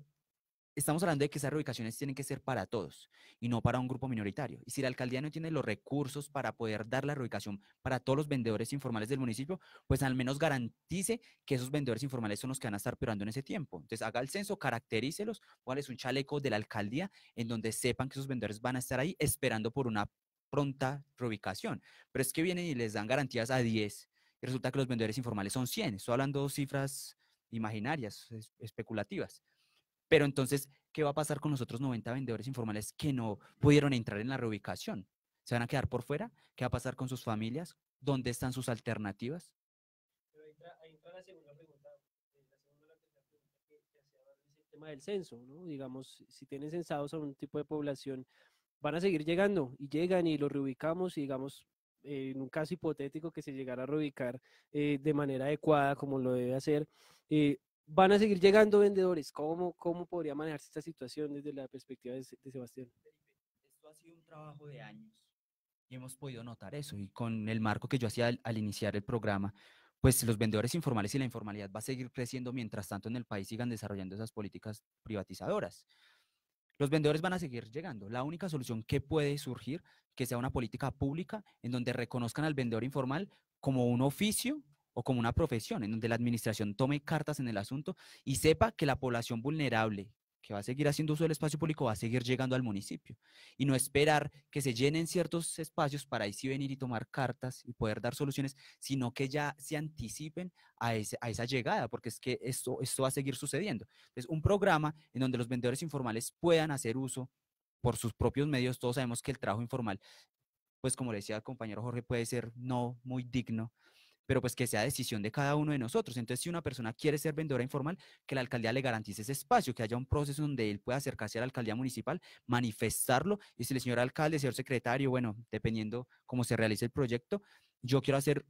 Speaker 3: estamos hablando de que esas reubicaciones tienen que ser para todos y no para un grupo minoritario. Y si la alcaldía no tiene los recursos para poder dar la reubicación para todos los vendedores informales del municipio, pues al menos garantice que esos vendedores informales son los que van a estar operando en ese tiempo. Entonces haga el censo, caracterícelos, póngales un chaleco de la alcaldía en donde sepan que esos vendedores van a estar ahí esperando por una pronta reubicación. Pero es que vienen y les dan garantías a 10 y resulta que los vendedores informales son 100. Estoy hablando de cifras imaginarias, especulativas. Pero entonces, ¿qué va a pasar con los otros 90 vendedores informales que no pudieron entrar en la reubicación? ¿Se van a quedar por fuera? ¿Qué va a pasar con sus familias? ¿Dónde están sus alternativas?
Speaker 2: Pero ahí entra la segunda pregunta, la tercera pregunta que hacía es el tema del censo, ¿no? Digamos, si tienen censados a un tipo de población, van a seguir llegando y llegan y los reubicamos y digamos, en un caso hipotético que se llegara a reubicar de manera adecuada como lo debe hacer, van a seguir llegando vendedores. ¿Cómo podría manejarse esta situación desde la perspectiva de Sebastián?
Speaker 3: Esto ha sido un trabajo de años. Y hemos podido notar eso. Y con el marco que yo hacía al iniciar el programa, pues los vendedores informales y la informalidad va a seguir creciendo mientras tanto en el país sigan desarrollando esas políticas privatizadoras. Los vendedores van a seguir llegando. La única solución que puede surgir, que sea una política pública en donde reconozcan al vendedor informal como un oficio o como una profesión, en donde la administración tome cartas en el asunto y sepa que la población vulnerable que va a seguir haciendo uso del espacio público va a seguir llegando al municipio y no esperar que se llenen ciertos espacios para ahí sí venir y tomar cartas y poder dar soluciones, sino que ya se anticipen a esa llegada, porque es que esto va a seguir sucediendo. Entonces, un programa en donde los vendedores informales puedan hacer uso por sus propios medios. Todos sabemos que el trabajo informal, pues como le decía el compañero Jorge, puede ser no muy digno, pero pues que sea decisión de cada uno de nosotros. Entonces, si una persona quiere ser vendedora informal, que la alcaldía le garantice ese espacio, que haya un proceso donde él pueda acercarse a la alcaldía municipal, manifestarlo, y si el señor alcalde, señor secretario, bueno, dependiendo cómo se realice el proyecto, yo quiero ser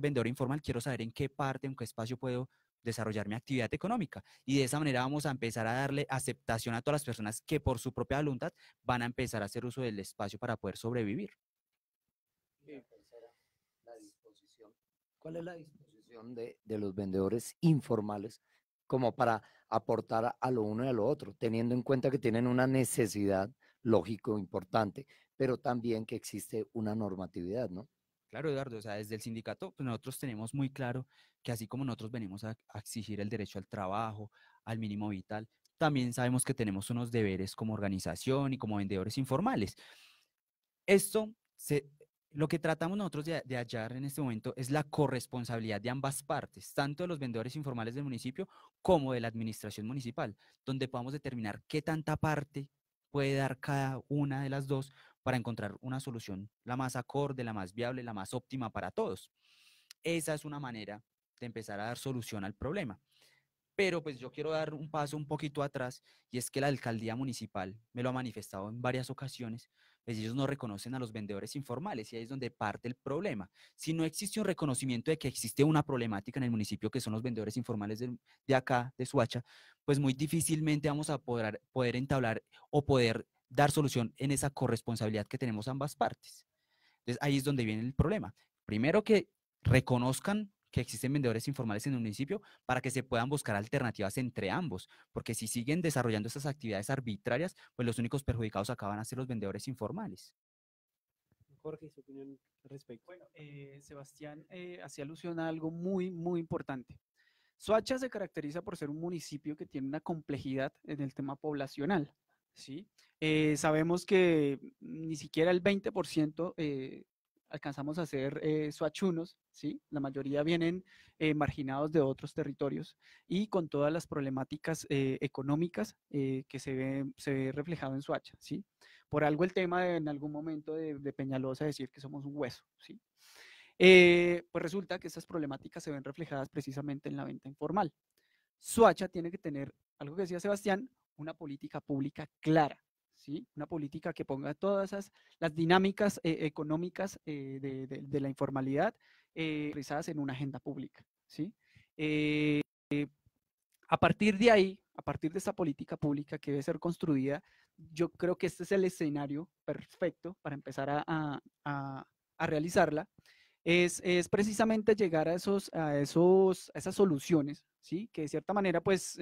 Speaker 3: vendedor informal, quiero saber en qué parte, en qué espacio puedo desarrollar mi actividad económica. Y de esa manera vamos a empezar a darle aceptación a todas las personas que por su propia voluntad van a empezar a hacer uso del espacio para poder sobrevivir.
Speaker 1: La tercera, la disposición. ¿Cuál es la disposición de los vendedores informales como para aportar a lo uno y a lo otro, teniendo en cuenta que tienen una necesidad lógico importante, pero también que existe una normatividad, ¿no?
Speaker 3: Claro, Eduardo, o sea, desde el sindicato, pues nosotros tenemos muy claro que así como nosotros venimos a exigir el derecho al trabajo, al mínimo vital, también sabemos que tenemos unos deberes como organización y como vendedores informales. Esto, lo que tratamos nosotros de hallar en este momento es la corresponsabilidad de ambas partes, tanto de los vendedores informales del municipio como de la administración municipal, donde podamos determinar qué tanta parte puede dar cada una de las dos para encontrar una solución la más acorde, la más viable, la más óptima para todos. Esa es una manera de empezar a dar solución al problema. Pero pues yo quiero dar un paso un poquito atrás, y es que la alcaldía municipal me lo ha manifestado en varias ocasiones, pues ellos no reconocen a los vendedores informales, y ahí es donde parte el problema. Si no existe un reconocimiento de que existe una problemática en el municipio, que son los vendedores informales de acá, de Soacha, pues muy difícilmente vamos a poder entablar o poder dar solución en esa corresponsabilidad que tenemos ambas partes. Entonces ahí es donde viene el problema. Primero, que reconozcan que existen vendedores informales en el municipio para que se puedan buscar alternativas entre ambos, porque si siguen desarrollando esas actividades arbitrarias, pues los únicos perjudicados acaban a ser los vendedores informales.
Speaker 2: Jorge, su opinión al respecto.
Speaker 4: Bueno, Sebastián hacía alusión a algo muy, muy importante. Soacha se caracteriza por ser un municipio que tiene una complejidad en el tema poblacional, ¿sí? Sabemos que ni siquiera el 20% alcanzamos a ser soachunos, ¿sí? La mayoría vienen marginados de otros territorios y con todas las problemáticas económicas que se ve reflejado en Soacha, ¿sí? Por algo el tema en algún momento de Peñalosa decir que somos un hueso, ¿sí? Pues resulta que estas problemáticas se ven reflejadas precisamente en la venta informal. Soacha tiene que tener, algo que decía Sebastián, una política pública clara, ¿sí? Una política que ponga todas las dinámicas económicas de la informalidad realizadas en una agenda pública, ¿sí? A partir de ahí, a partir de esta política pública que debe ser construida, yo creo que este es el escenario perfecto para empezar a realizarla. Es precisamente llegar a esas soluciones, ¿sí? Que de cierta manera, pues,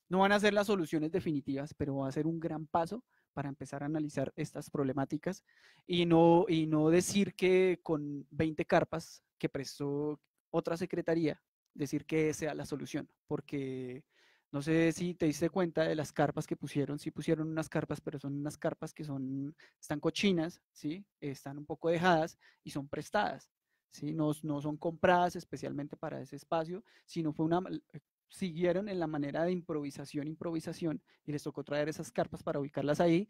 Speaker 4: no van a ser las soluciones definitivas, pero va a ser un gran paso para empezar a analizar estas problemáticas y no decir que con 20 carpas que prestó otra secretaría, decir que sea la solución, porque no sé si te diste cuenta de las carpas que pusieron, sí pusieron unas carpas, pero son unas carpas que están cochinas, ¿sí? Están un poco dejadas y son prestadas, ¿sí? No son compradas especialmente para ese espacio, sino siguieron en la manera de improvisación y les tocó traer esas carpas para ubicarlas ahí,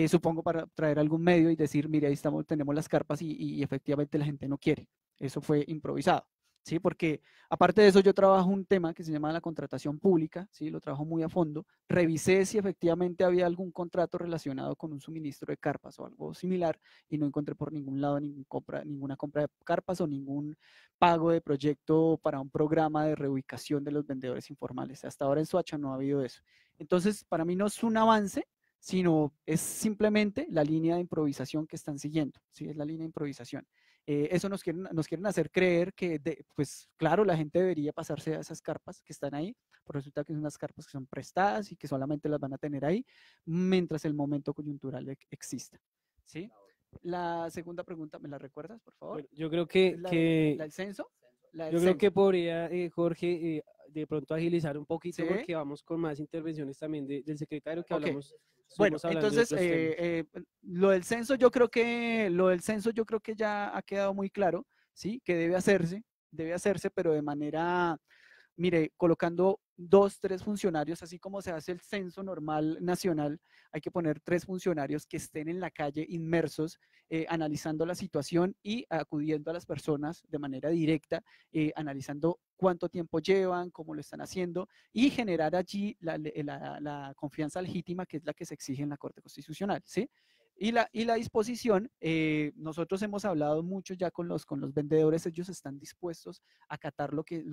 Speaker 4: supongo para traer algún medio y decir, mire, ahí tenemos las carpas y efectivamente la gente no quiere. Eso fue improvisado. ¿Sí? Porque aparte de eso yo trabajo un tema que se llama la contratación pública, ¿sí? Lo trabajo muy a fondo, revisé si efectivamente había algún contrato relacionado con un suministro de carpas o algo similar y no encontré por ningún lado ninguna compra de carpas o ningún pago de proyecto para un programa de reubicación de los vendedores informales. Hasta ahora en Soacha no ha habido eso. Entonces, para mí no es un avance, sino es simplemente la línea de improvisación que están siguiendo, ¿sí? Es la línea de improvisación. Eso nos quieren hacer creer que, pues claro, la gente debería pasarse a esas carpas que están ahí, pero resulta que son unas carpas que son prestadas y que solamente las van a tener ahí mientras el momento coyuntural exista, ¿sí? La segunda pregunta, ¿me la recuerdas, por favor?
Speaker 2: Bueno, yo creo
Speaker 4: ¿La del censo? La del
Speaker 2: yo creo
Speaker 4: censo.
Speaker 2: que podría, Jorge, de pronto agilizar un poquito
Speaker 4: ¿Sí?
Speaker 2: porque vamos con más intervenciones también del secretario que
Speaker 4: Ok.
Speaker 2: hablamos.
Speaker 4: Bueno,
Speaker 2: Hablando de
Speaker 4: entonces
Speaker 2: otros temas.
Speaker 4: lo del censo yo creo que ya ha quedado muy claro, ¿sí? Que debe hacerse, pero de manera, mire, colocando 2, 3 funcionarios, así como se hace el censo normal nacional, hay que poner 3 funcionarios que estén en la calle inmersos, analizando la situación y acudiendo a las personas de manera directa, analizando cuánto tiempo llevan, cómo lo están haciendo y generar allí la confianza legítima que es la que se exige en la Corte Constitucional, ¿sí? Y la disposición, nosotros hemos hablado mucho ya con los vendedores, ellos están dispuestos a acatar lo que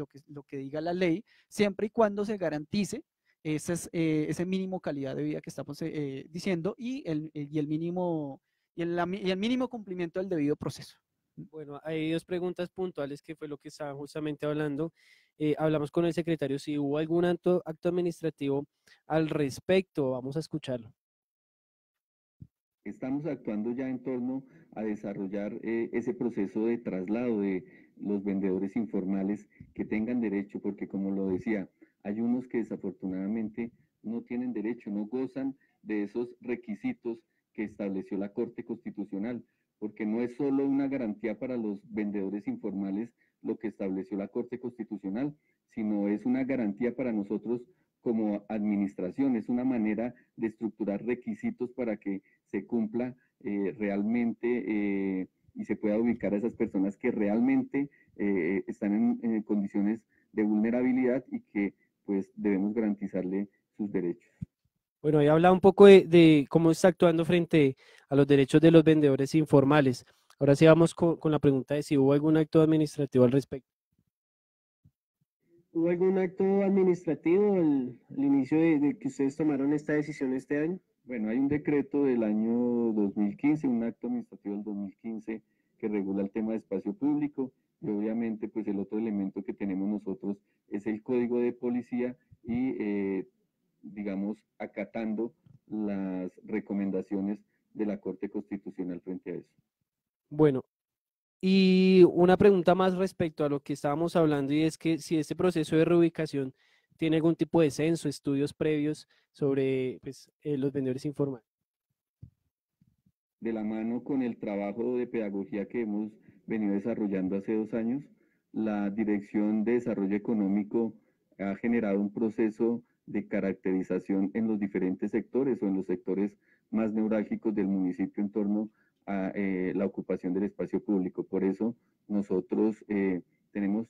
Speaker 4: diga la ley, siempre y cuando se garantice ese mínimo calidad de vida que estamos diciendo y el mínimo cumplimiento del debido proceso.
Speaker 2: Bueno, hay dos preguntas puntuales que fue lo que estaban justamente hablando. Hablamos con el secretario si hubo algún acto administrativo al respecto. Vamos a escucharlo.
Speaker 5: Estamos actuando ya en torno a desarrollar ese proceso de traslado de los vendedores informales que tengan derecho, porque como lo decía, hay unos que desafortunadamente no tienen derecho, no gozan de esos requisitos que estableció la Corte Constitucional, porque no es solo una garantía para los vendedores informales lo que estableció la Corte Constitucional, sino es una garantía para nosotros como administración, es una manera de estructurar requisitos para que se cumpla realmente y se pueda ubicar a esas personas que realmente están en condiciones de vulnerabilidad y que pues debemos garantizarle sus derechos.
Speaker 2: Bueno, ahí habla un poco de cómo está actuando frente a los derechos de los vendedores informales. Ahora sí vamos con la pregunta de si hubo algún acto administrativo al respecto.
Speaker 6: ¿Hubo algún acto administrativo al inicio de que ustedes tomaron esta decisión este año?
Speaker 5: Bueno, hay un decreto del año 2015, un acto administrativo del 2015 que regula el tema de espacio público y obviamente pues el otro elemento que tenemos nosotros es el código de policía y digamos acatando las recomendaciones de la Corte Constitucional frente a eso.
Speaker 2: Bueno, y una pregunta más respecto a lo que estábamos hablando y es que si este proceso de reubicación tiene algún tipo de censo, estudios previos sobre pues, los vendedores informales.
Speaker 5: De la mano con el trabajo de pedagogía que hemos venido desarrollando hace 2 años, la Dirección de Desarrollo Económico ha generado un proceso de caracterización en los diferentes sectores o en los sectores más neurálgicos del municipio en torno a la ocupación del espacio público. Por eso nosotros tenemos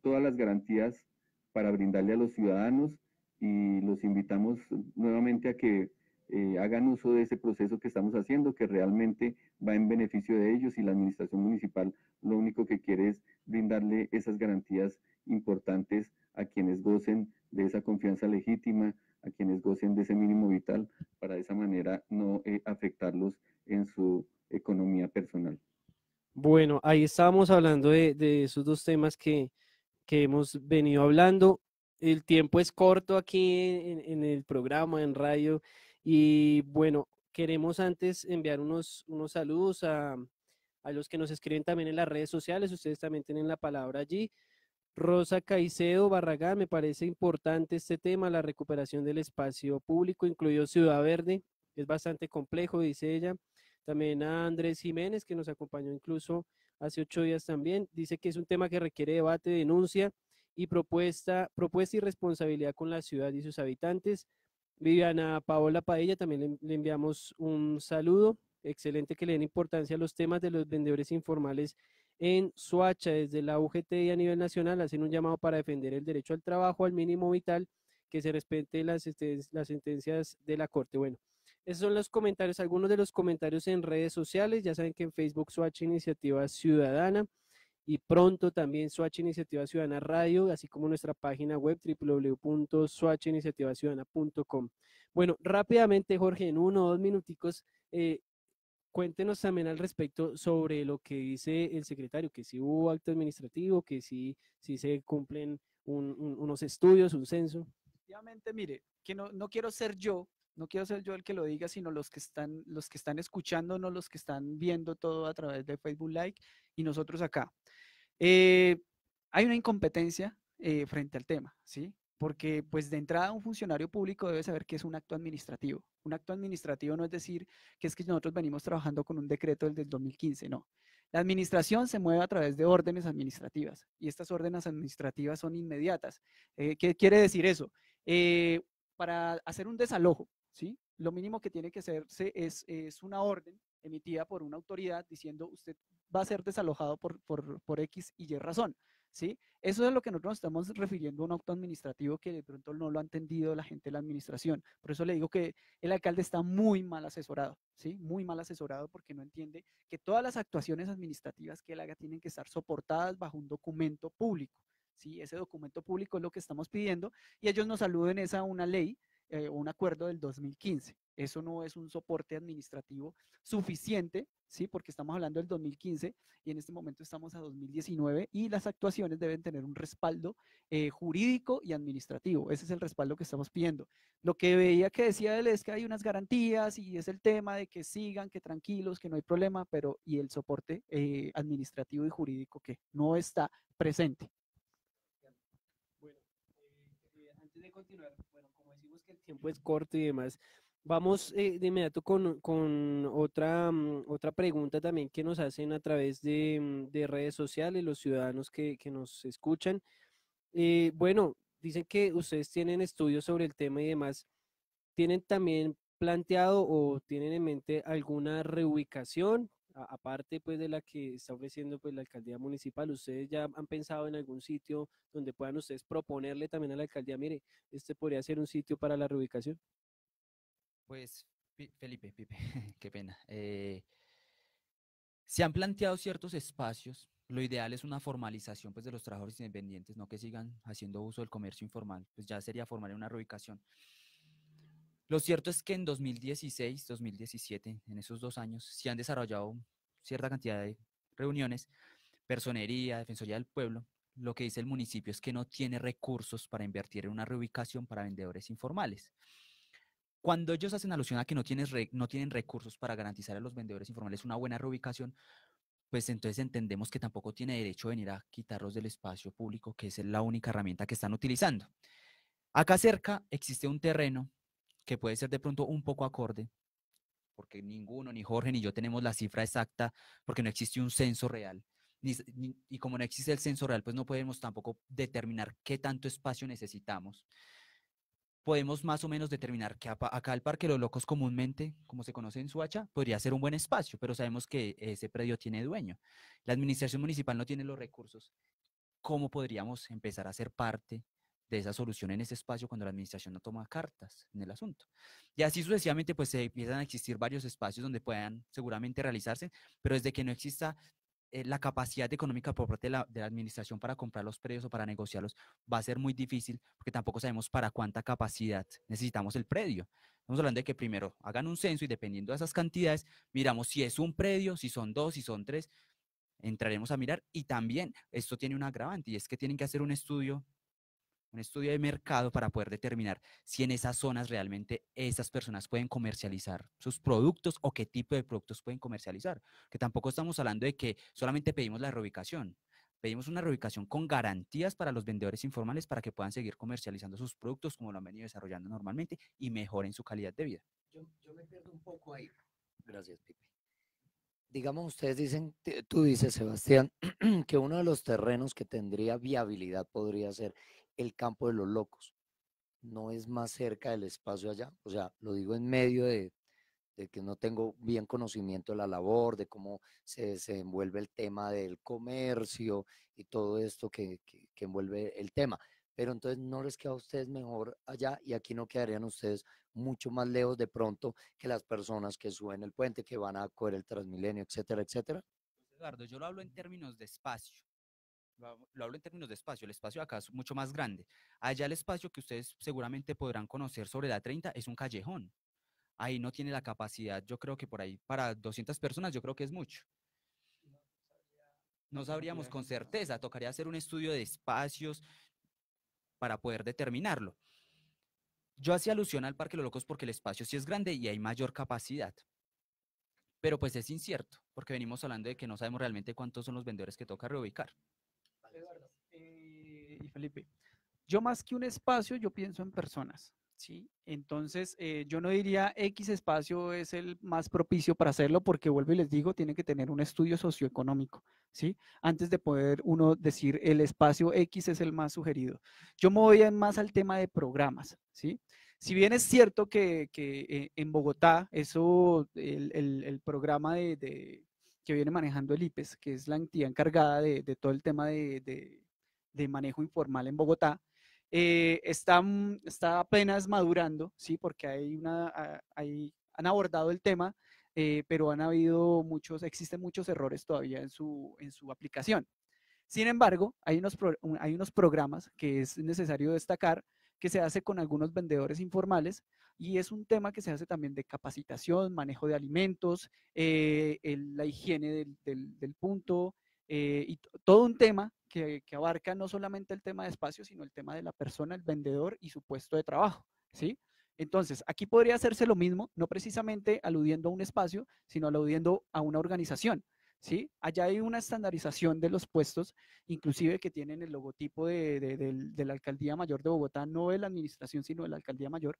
Speaker 5: todas las garantías para brindarle a los ciudadanos y los invitamos nuevamente a que hagan uso de ese proceso que estamos haciendo, que realmente va en beneficio de ellos y la administración municipal lo único que quiere es brindarle esas garantías importantes a quienes gocen de esa confianza legítima, a quienes gocen de ese mínimo vital, para de esa manera no afectarlos en su economía personal.
Speaker 2: Bueno, ahí estábamos hablando de esos dos temas que hemos venido hablando. El tiempo es corto aquí en el programa, en radio. Y bueno, queremos antes enviar unos saludos a los que nos escriben también en las redes sociales. Ustedes también tienen la palabra allí. Rosa Caicedo Barragán, me parece importante este tema, la recuperación del espacio público, incluido Ciudad Verde. Es bastante complejo, dice ella. También a Andrés Jiménez, que nos acompañó incluso hace 8 días también. Dice que es un tema que requiere debate, denuncia y propuesta y responsabilidad con la ciudad y sus habitantes. Viviana Paola Padilla, también le enviamos un saludo. Excelente que le den importancia a los temas de los vendedores informales en Soacha. Desde la UGT y a nivel nacional hacen un llamado para defender el derecho al trabajo, al mínimo vital, que se respete las sentencias de la Corte. Bueno, esos son los comentarios, algunos de los comentarios en redes sociales. Ya saben que en Facebook Soacha Iniciativa Ciudadana. y pronto también Soacha Iniciativa Ciudadana Radio, así como nuestra página web www.soachainiciativasiudadana.com. Bueno, rápidamente, Jorge, en 1 o 2 minuticos, cuéntenos también al respecto sobre lo que dice el secretario, que sí hubo acto administrativo, que sí se cumplen unos estudios, un censo.
Speaker 4: Efectivamente, mire, que no quiero ser yo, no quiero ser yo el que lo diga, sino los que están escuchándonos, los que están viendo todo a través de Facebook Live y nosotros acá. Hay una incompetencia frente al tema, ¿sí? Porque pues de entrada un funcionario público debe saber que es un acto administrativo. Un acto administrativo no es decir que es que nosotros venimos trabajando con un decreto del 2015, no. La administración se mueve a través de órdenes administrativas y estas órdenes administrativas son inmediatas. ¿Qué quiere decir eso? Para hacer un desalojo, ¿sí? Lo mínimo que tiene que hacerse es una orden emitida por una autoridad diciendo usted va a ser desalojado por X y Y razón, ¿sí? Eso es a lo que nosotros nos estamos refiriendo a un acto administrativo que de pronto no lo ha entendido la gente de la administración. Por eso le digo que el alcalde está muy mal asesorado, ¿sí? Muy mal asesorado porque no entiende que todas las actuaciones administrativas que él haga tienen que estar soportadas bajo un documento público, ¿sí? Ese documento público es lo que estamos pidiendo y ellos nos aluden esa una ley un acuerdo del 2015. Eso no es un soporte administrativo suficiente, ¿sí? Porque estamos hablando del 2015 y en este momento estamos a 2019 y las actuaciones deben tener un respaldo jurídico y administrativo. Ese es el respaldo que estamos pidiendo. Lo que veía que decía él es que hay unas garantías y es el tema de que sigan, que tranquilos, que no hay problema, pero ¿y el soporte administrativo y jurídico que no está presente?
Speaker 2: Bueno, antes de continuar, bueno, como decimos que el tiempo es corto y demás, vamos de inmediato con otra pregunta también que nos hacen a través de redes sociales, los ciudadanos que nos escuchan. Bueno, dicen que ustedes tienen estudios sobre el tema y demás. ¿Tienen también planteado o tienen en mente alguna reubicación, aparte pues de la que está ofreciendo pues la alcaldía municipal? ¿Ustedes ya han pensado en algún sitio donde puedan ustedes proponerle también a la alcaldía, mire, este podría ser un sitio para la reubicación?
Speaker 3: Pues, Felipe, Pipe, qué pena. Se han planteado ciertos espacios. Lo ideal es una formalización pues, de los trabajadores independientes, no que sigan haciendo uso del comercio informal, pues ya sería formar una reubicación. Lo cierto es que en 2016, 2017, en esos 2 años, se han desarrollado cierta cantidad de reuniones, personería, defensoría del pueblo. Lo que dice el municipio es que no tiene recursos para invertir en una reubicación para vendedores informales. Cuando ellos hacen alusión a que no tienen recursos para garantizar a los vendedores informales una buena reubicación, pues entonces entendemos que tampoco tiene derecho a venir a quitarlos del espacio público, que es la única herramienta que están utilizando. Acá cerca existe un terreno que puede ser de pronto un poco acorde, porque ninguno, ni Jorge, ni yo tenemos la cifra exacta, porque no existe un censo real. Y como no existe el censo real, pues no podemos tampoco determinar qué tanto espacio necesitamos. Podemos más o menos determinar que acá el Parque de los Locos comúnmente, como se conoce en Soacha, podría ser un buen espacio, pero sabemos que ese predio tiene dueño. La administración municipal no tiene los recursos. ¿Cómo podríamos empezar a ser parte de esa solución en ese espacio cuando la administración no toma cartas en el asunto? Y así sucesivamente, pues se empiezan a existir varios espacios donde puedan seguramente realizarse, pero desde que no exista la capacidad económica por parte de la administración para comprar los predios o para negociarlos va a ser muy difícil porque tampoco sabemos para cuánta capacidad necesitamos el predio. Estamos hablando de que primero hagan un censo y dependiendo de esas cantidades, miramos si es un predio, si son dos, si son tres, entraremos a mirar. Y también esto tiene un agravante y es que tienen que hacer un estudio de mercado para poder determinar si en esas zonas realmente esas personas pueden comercializar sus productos o qué tipo de productos pueden comercializar. Que tampoco estamos hablando de que solamente pedimos la reubicación. Pedimos una reubicación con garantías para los vendedores informales para que puedan seguir comercializando sus productos como lo han venido desarrollando normalmente y mejoren su calidad de vida.
Speaker 1: Yo me pierdo un poco ahí. Gracias, Pipe. Digamos, ustedes dicen, tú dices, Sebastián, que uno de los terrenos que tendría viabilidad podría ser el Campo de los Locos. No es más cerca del espacio allá. O sea, lo digo en medio de que no tengo bien conocimiento de la labor, de cómo se desenvuelve el tema del comercio y todo esto que envuelve el tema. Pero entonces no les queda a ustedes mejor allá y aquí no quedarían ustedes mucho más lejos de pronto que las personas que suben el puente, que van a coger el Transmilenio, etcétera, etcétera.
Speaker 3: Eduardo, yo lo hablo en términos de espacio. lo hablo en términos de espacio, el espacio acá es mucho más grande. Allá el espacio que ustedes seguramente podrán conocer sobre la 30 es un callejón. Ahí no tiene la capacidad, yo creo que por ahí para 200 personas yo creo que es mucho. No sabríamos con certeza, tocaría hacer un estudio de espacios para poder determinarlo. Yo hacía alusión al Parque Los Locos porque el espacio sí es grande y hay mayor capacidad. Pero pues es incierto, porque venimos hablando de que no sabemos realmente cuántos son los vendedores que toca reubicar.
Speaker 4: Eduardo, y Felipe, yo más que un espacio, yo pienso en personas, ¿sí? Entonces, yo no diría X espacio es el más propicio para hacerlo, porque vuelvo y les digo, tiene que tener un estudio socioeconómico, ¿sí? Antes de poder uno decir el espacio X es el más sugerido. Yo me voy más al tema de programas, ¿sí? Si bien es cierto que en Bogotá, eso, el programa que viene manejando el IPES, que es la entidad encargada de todo el tema de manejo informal en Bogotá, está apenas madurando, ¿sí? Porque han abordado el tema, pero existen muchos errores todavía en su aplicación. Sin embargo, hay unos programas que es necesario destacar que se hace con algunos vendedores informales y es un tema que se hace también de capacitación, manejo de alimentos, la higiene del punto y todo un tema que abarca no solamente el tema de espacio, sino el tema de la persona, el vendedor y su puesto de trabajo, ¿sí? Entonces, aquí podría hacerse lo mismo, no precisamente aludiendo a un espacio, sino aludiendo a una organización. ¿Sí? Allá hay una estandarización de los puestos, inclusive que tienen el logotipo de la Alcaldía Mayor de Bogotá, no de la administración, sino de la Alcaldía Mayor,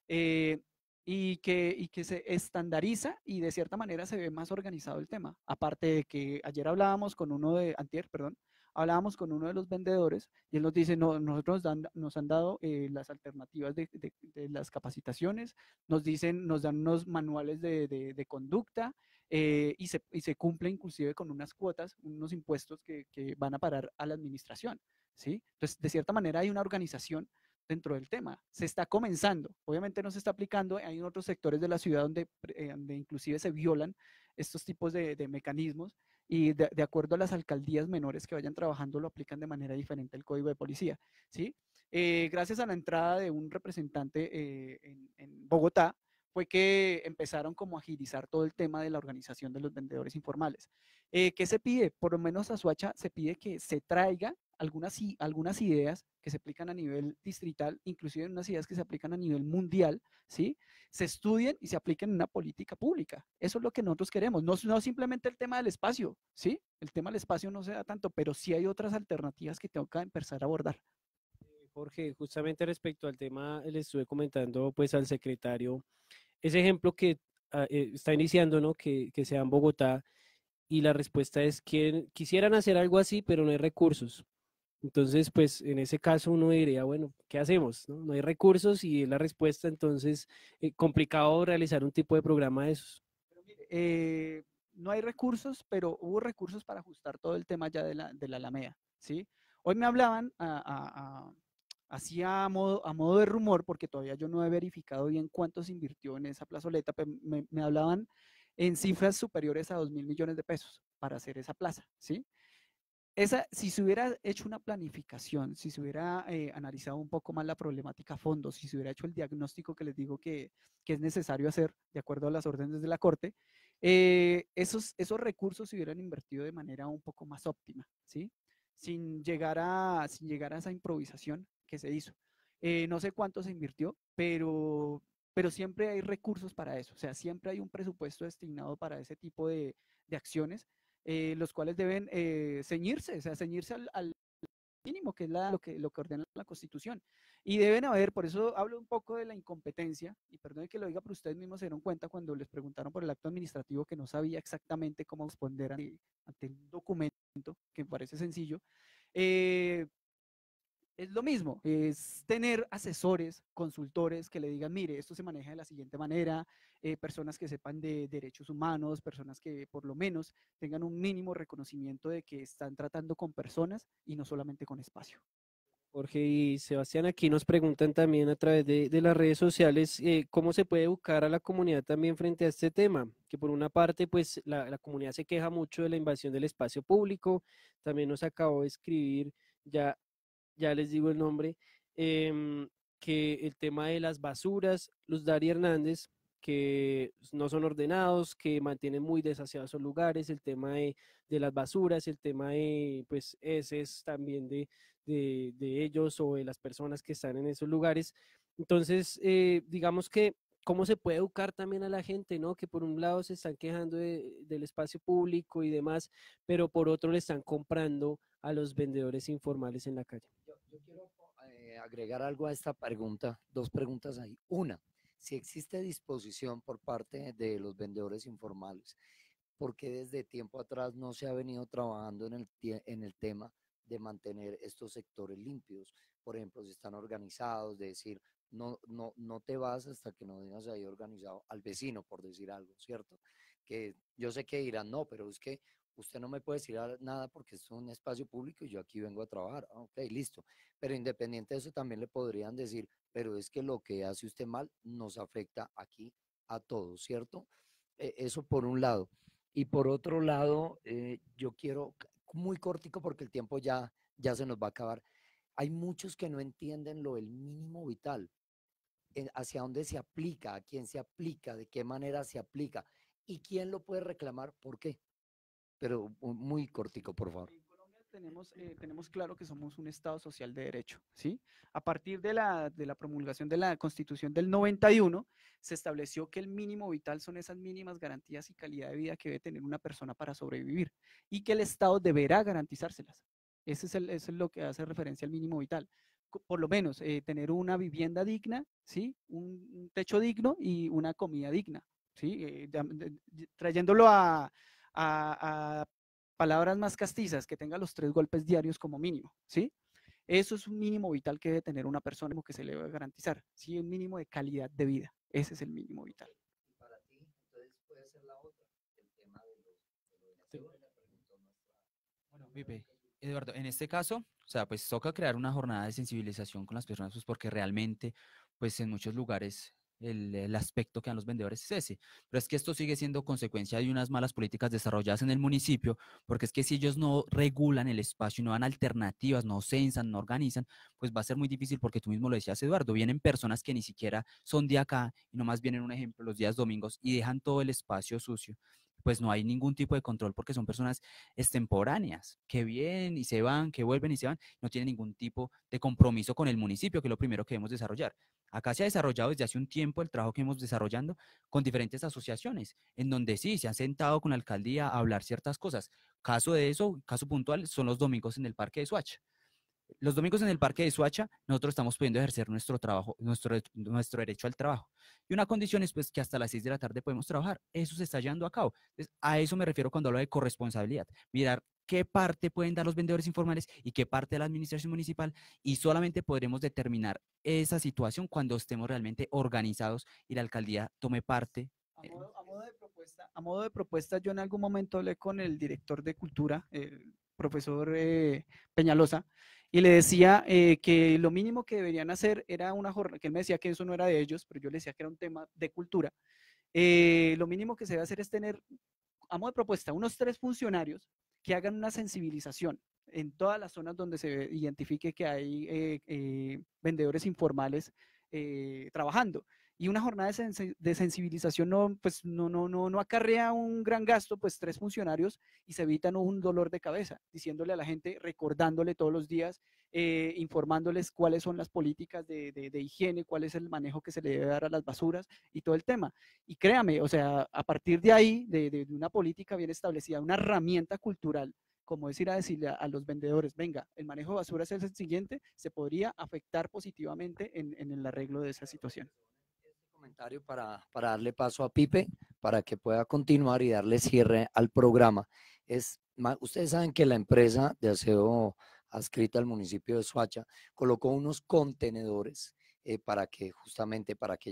Speaker 4: eh, y que se estandariza y de cierta manera se ve más organizado el tema. Aparte de que ayer hablábamos con antier, perdón, hablábamos con uno de los vendedores y él nos dice, no, nosotros nos han dado las alternativas de las capacitaciones, nos dan unos manuales de conducta, y se cumple inclusive con unas cuotas, unos impuestos que van a parar a la administración, ¿sí? Entonces, de cierta manera hay una organización dentro del tema. Se está comenzando, obviamente no se está aplicando, hay otros sectores de la ciudad donde inclusive se violan estos tipos de mecanismos y de acuerdo a las alcaldías menores que vayan trabajando lo aplican de manera diferente el código de policía, ¿sí? Gracias a la entrada de un representante en Bogotá, fue que empezaron como a agilizar todo el tema de la organización de los vendedores informales. ¿Qué se pide? Por lo menos a Soacha se pide que se traiga algunas ideas que se aplican a nivel distrital, inclusive unas ideas que se aplican a nivel mundial, ¿sí? Se estudien y se apliquen en una política pública. Eso es lo que nosotros queremos, no simplemente el tema del espacio, ¿sí? El tema del espacio no se da tanto, pero sí hay otras alternativas que tengo que empezar a abordar.
Speaker 2: Jorge, justamente respecto al tema, le estuve comentando pues al secretario ese ejemplo que está iniciando, ¿no? Que sea en Bogotá y la respuesta es que quisieran hacer algo así, pero no hay recursos. Entonces, pues en ese caso uno diría, bueno, ¿qué hacemos? No, no hay recursos y es la respuesta, entonces complicado realizar un tipo de programa de esos.
Speaker 4: No hay recursos, pero hubo recursos para ajustar todo el tema ya de la Alameda, ¿sí? Hoy me hablaban así a modo de rumor, porque todavía yo no he verificado bien cuánto se invirtió en esa plazoleta, pero me hablaban en cifras superiores a 2.000 millones de pesos para hacer esa plaza, ¿sí? Si se hubiera hecho una planificación, si se hubiera analizado un poco más la problemática a fondo, si se hubiera hecho el diagnóstico que les digo que es necesario hacer de acuerdo a las órdenes de la Corte, esos recursos se hubieran invertido de manera un poco más óptima, ¿sí? Sin llegar a esa improvisación que se hizo. No sé cuánto se invirtió, pero siempre hay recursos para eso, o sea, siempre hay un presupuesto destinado para ese tipo de acciones, los cuales deben ceñirse, o sea, ceñirse al mínimo, que es lo que ordena la Constitución. Y deben haber, por eso hablo un poco de la incompetencia, y perdón que lo diga, pero ustedes mismos se dieron cuenta cuando les preguntaron por el acto administrativo que no sabía exactamente cómo responder ante un documento que parece sencillo. Es lo mismo, es tener asesores, consultores que le digan, mire, esto se maneja de la siguiente manera, personas que sepan de derechos humanos, personas que por lo menos tengan un mínimo reconocimiento de que están tratando con personas y no solamente con espacio.
Speaker 2: Jorge y Sebastián, aquí nos preguntan también a través de las redes sociales cómo se puede educar a la comunidad también frente a este tema, que por una parte pues la comunidad se queja mucho de la invasión del espacio público, también nos acabó de escribir, ya, ya les digo el nombre, em, que el tema de las basuras, Luz Daria Hernández, que no son ordenados, que mantienen muy desaseados esos lugares, el tema de las basuras, el tema de pues heces también de ellos o de las personas que están en esos lugares. Entonces, digamos que cómo se puede educar también a la gente, ¿no? Que por un lado se están quejando del espacio público y demás, pero por otro le están comprando a los vendedores informales en la calle.
Speaker 1: Yo quiero agregar algo a esta pregunta, dos preguntas ahí. Una, si existe disposición por parte de los vendedores informales, porque desde tiempo atrás no se ha venido trabajando en el tema de mantener estos sectores limpios. Por ejemplo, si están organizados, de decir, no te vas hasta que no digas ahí organizado al vecino, por decir algo, ¿cierto? Que yo sé que dirán, no, pero es que usted no me puede decir nada porque es un espacio público y yo aquí vengo a trabajar. Ah, ok, listo. Pero independiente de eso, también le podrían decir, pero es que lo que hace usted mal nos afecta aquí a todos, ¿cierto? Eso por un lado. Y por otro lado, yo quiero, muy cortico porque el tiempo ya se nos va a acabar. Hay muchos que no entienden lo del mínimo vital, hacia dónde se aplica, a quién se aplica, de qué manera se aplica y quién lo puede reclamar, por qué. Pero muy cortico, por favor.
Speaker 4: En Colombia tenemos claro que somos un Estado social de derecho, ¿sí? A partir de la promulgación de la Constitución del 91, se estableció que el mínimo vital son esas mínimas garantías y calidad de vida que debe tener una persona para sobrevivir y que el Estado deberá garantizárselas. Eso es lo que hace referencia al mínimo vital. Por lo menos tener una vivienda digna, ¿sí? Un techo digno y una comida digna, ¿sí? Trayéndolo a palabras más castizas, que tenga los 3 golpes diarios como mínimo, ¿sí? Eso es un mínimo vital que debe tener una persona que se le debe garantizar, ¿sí? Un mínimo de calidad de vida, ese es el mínimo vital.
Speaker 1: Y para ti, entonces puede ser la otra, el tema
Speaker 3: Bueno, Pipe, Eduardo, en este caso, o sea, pues toca crear una jornada de sensibilización con las personas, pues porque realmente, pues en muchos lugares el aspecto que dan los vendedores es ese. Pero es que esto sigue siendo consecuencia de unas malas políticas desarrolladas en el municipio, porque es que si ellos no regulan el espacio y no dan alternativas, no censan, no organizan, pues va a ser muy difícil porque tú mismo lo decías, Eduardo, vienen personas que ni siquiera son de acá y nomás vienen, un ejemplo, los días domingos y dejan todo el espacio sucio. Pues no hay ningún tipo de control porque son personas extemporáneas, que vienen y se van, que vuelven y se van, no tienen ningún tipo de compromiso con el municipio, que es lo primero que debemos desarrollar. Acá se ha desarrollado desde hace un tiempo el trabajo que hemos desarrollando con diferentes asociaciones, en donde sí, se han sentado con la alcaldía a hablar ciertas cosas. Caso de eso, caso puntual, son los domingos en el Parque de Soacha. Los domingos en el Parque de Soacha, nosotros estamos pudiendo ejercer nuestro trabajo, nuestro derecho al trabajo. Y una condición es pues que hasta las 6 de la tarde podemos trabajar. Eso se está llevando a cabo. Entonces, a eso me refiero cuando hablo de corresponsabilidad. Mirar qué parte pueden dar los vendedores informales y qué parte de la administración municipal, y solamente podremos determinar esa situación cuando estemos realmente organizados y la alcaldía tome parte.
Speaker 4: A modo de propuesta, yo en algún momento hablé con el director de cultura, el profesor Peñalosa, y le decía que lo mínimo que deberían hacer era una jornada, que él me decía que eso no era de ellos, pero yo le decía que era un tema de cultura. Lo mínimo que se debe hacer es tener, a modo de propuesta, unos 3 funcionarios que hagan una sensibilización en todas las zonas donde se identifique que hay vendedores informales trabajando. Y una jornada de sensibilización pues no acarrea un gran gasto, pues 3 funcionarios y se evitan un dolor de cabeza, diciéndole a la gente, recordándole todos los días, informándoles cuáles son las políticas de higiene, cuál es el manejo que se le debe dar a las basuras y todo el tema. Y créame, o sea, a partir de ahí, de una política bien establecida, una herramienta cultural, como es ir a decirle a los vendedores, venga, el manejo de basuras es el siguiente, se podría afectar positivamente en el arreglo de esa situación.
Speaker 1: Comentario para darle paso a Pipe, para que pueda continuar y darle cierre al programa. Ustedes saben que la empresa de aseo adscrita al municipio de Soacha colocó unos contenedores para que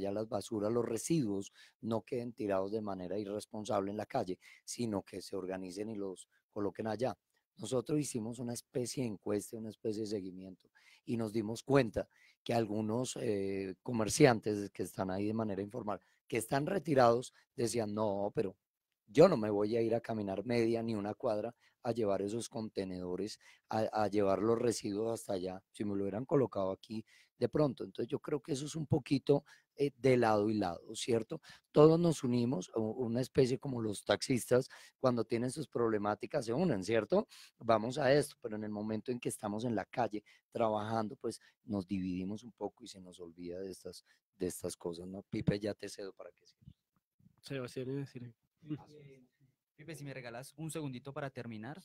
Speaker 1: ya las basuras, los residuos no queden tirados de manera irresponsable en la calle, sino que se organicen y los coloquen allá. nosotros hicimos una especie de encuesta, una especie de seguimiento y nos dimos cuenta que algunos comerciantes que están ahí de manera informal, que están retirados, decían, no, pero yo no me voy a ir a caminar media ni una cuadra a llevar esos contenedores, a llevar los residuos hasta allá, si me lo hubieran colocado aquí de pronto. Entonces yo creo que eso es un poquito de lado y lado, ¿cierto? Todos nos unimos, una especie como los taxistas, cuando tienen sus problemáticas se unen, ¿cierto? Vamos a esto, pero en el momento en que estamos en la calle trabajando, pues nos dividimos un poco y se nos olvida de estas cosas, ¿no? Pipe, ya te cedo para que sigas.
Speaker 2: Sebastián, iba a decir.
Speaker 3: Pipe, si me regalas un segundito para terminar,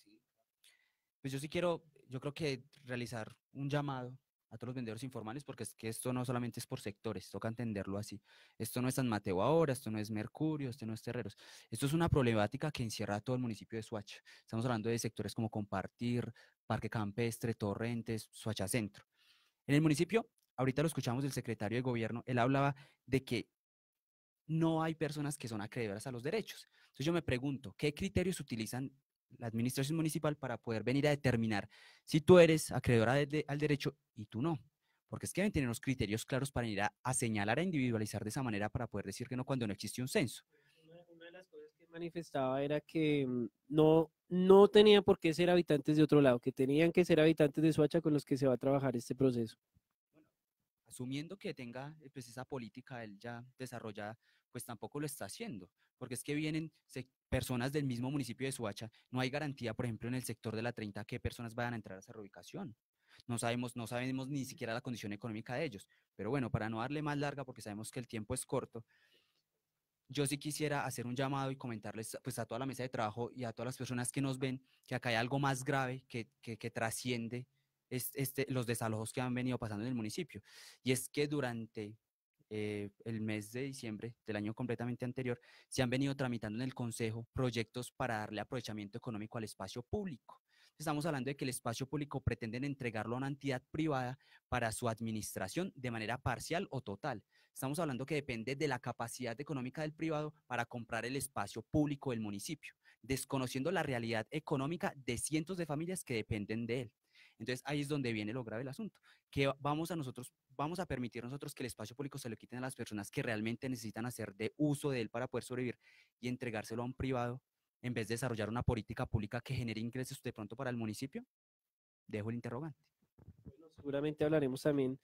Speaker 3: pues yo sí quiero, yo creo que realizar un llamado a todos los vendedores informales, porque es que esto no solamente es por sectores, toca entenderlo así. Esto no es San Mateo ahora, esto no es Mercurio, esto no es Terreros. Esto es una problemática que encierra a todo el municipio de Soacha. Estamos hablando de sectores como Compartir, Parque Campestre, Torrentes, Soacha Centro. En el municipio, ahorita lo escuchamos del secretario de gobierno, él hablaba de que no hay personas que son acreedoras a los derechos. Entonces yo me pregunto, ¿qué criterios utilizan la administración municipal para poder venir a determinar si tú eres acreedora al derecho y tú no? Porque es que deben tener unos criterios claros para ir a señalar, a individualizar de esa manera para poder decir que no cuando no existe un censo.
Speaker 2: Una de las cosas que manifestaba era que no tenían por qué ser habitantes de otro lado, que tenían que ser habitantes de Soacha con los que se va a trabajar este proceso.
Speaker 3: Asumiendo que tenga pues, esa política él ya desarrollada, pues tampoco lo está haciendo, porque es que vienen personas del mismo municipio de Soacha, no hay garantía, por ejemplo, en el sector de la 30, qué personas vayan a entrar a esa reubicación. No sabemos ni siquiera la condición económica de ellos, pero bueno, para no darle más larga, porque sabemos que el tiempo es corto, yo sí quisiera hacer un llamado y comentarles pues, a toda la mesa de trabajo y a todas las personas que nos ven que acá hay algo más grave que trasciende los desalojos que han venido pasando en el municipio. Y es que durante el mes de diciembre del año completamente anterior se han venido tramitando en el Consejo proyectos para darle aprovechamiento económico al espacio público. Estamos hablando de que el espacio público pretenden entregarlo a una entidad privada para su administración de manera parcial o total. Estamos hablando que depende de la capacidad económica del privado para comprar el espacio público del municipio, desconociendo la realidad económica de cientos de familias que dependen de él. Entonces ahí es donde viene lo grave del asunto, que vamos a permitir nosotros que el espacio público se lo quiten a las personas que realmente necesitan hacer de uso de él para poder sobrevivir y entregárselo a un privado en vez de desarrollar una política pública que genere ingresos de pronto para el municipio. Dejo el interrogante.
Speaker 2: Bueno, seguramente hablaremos también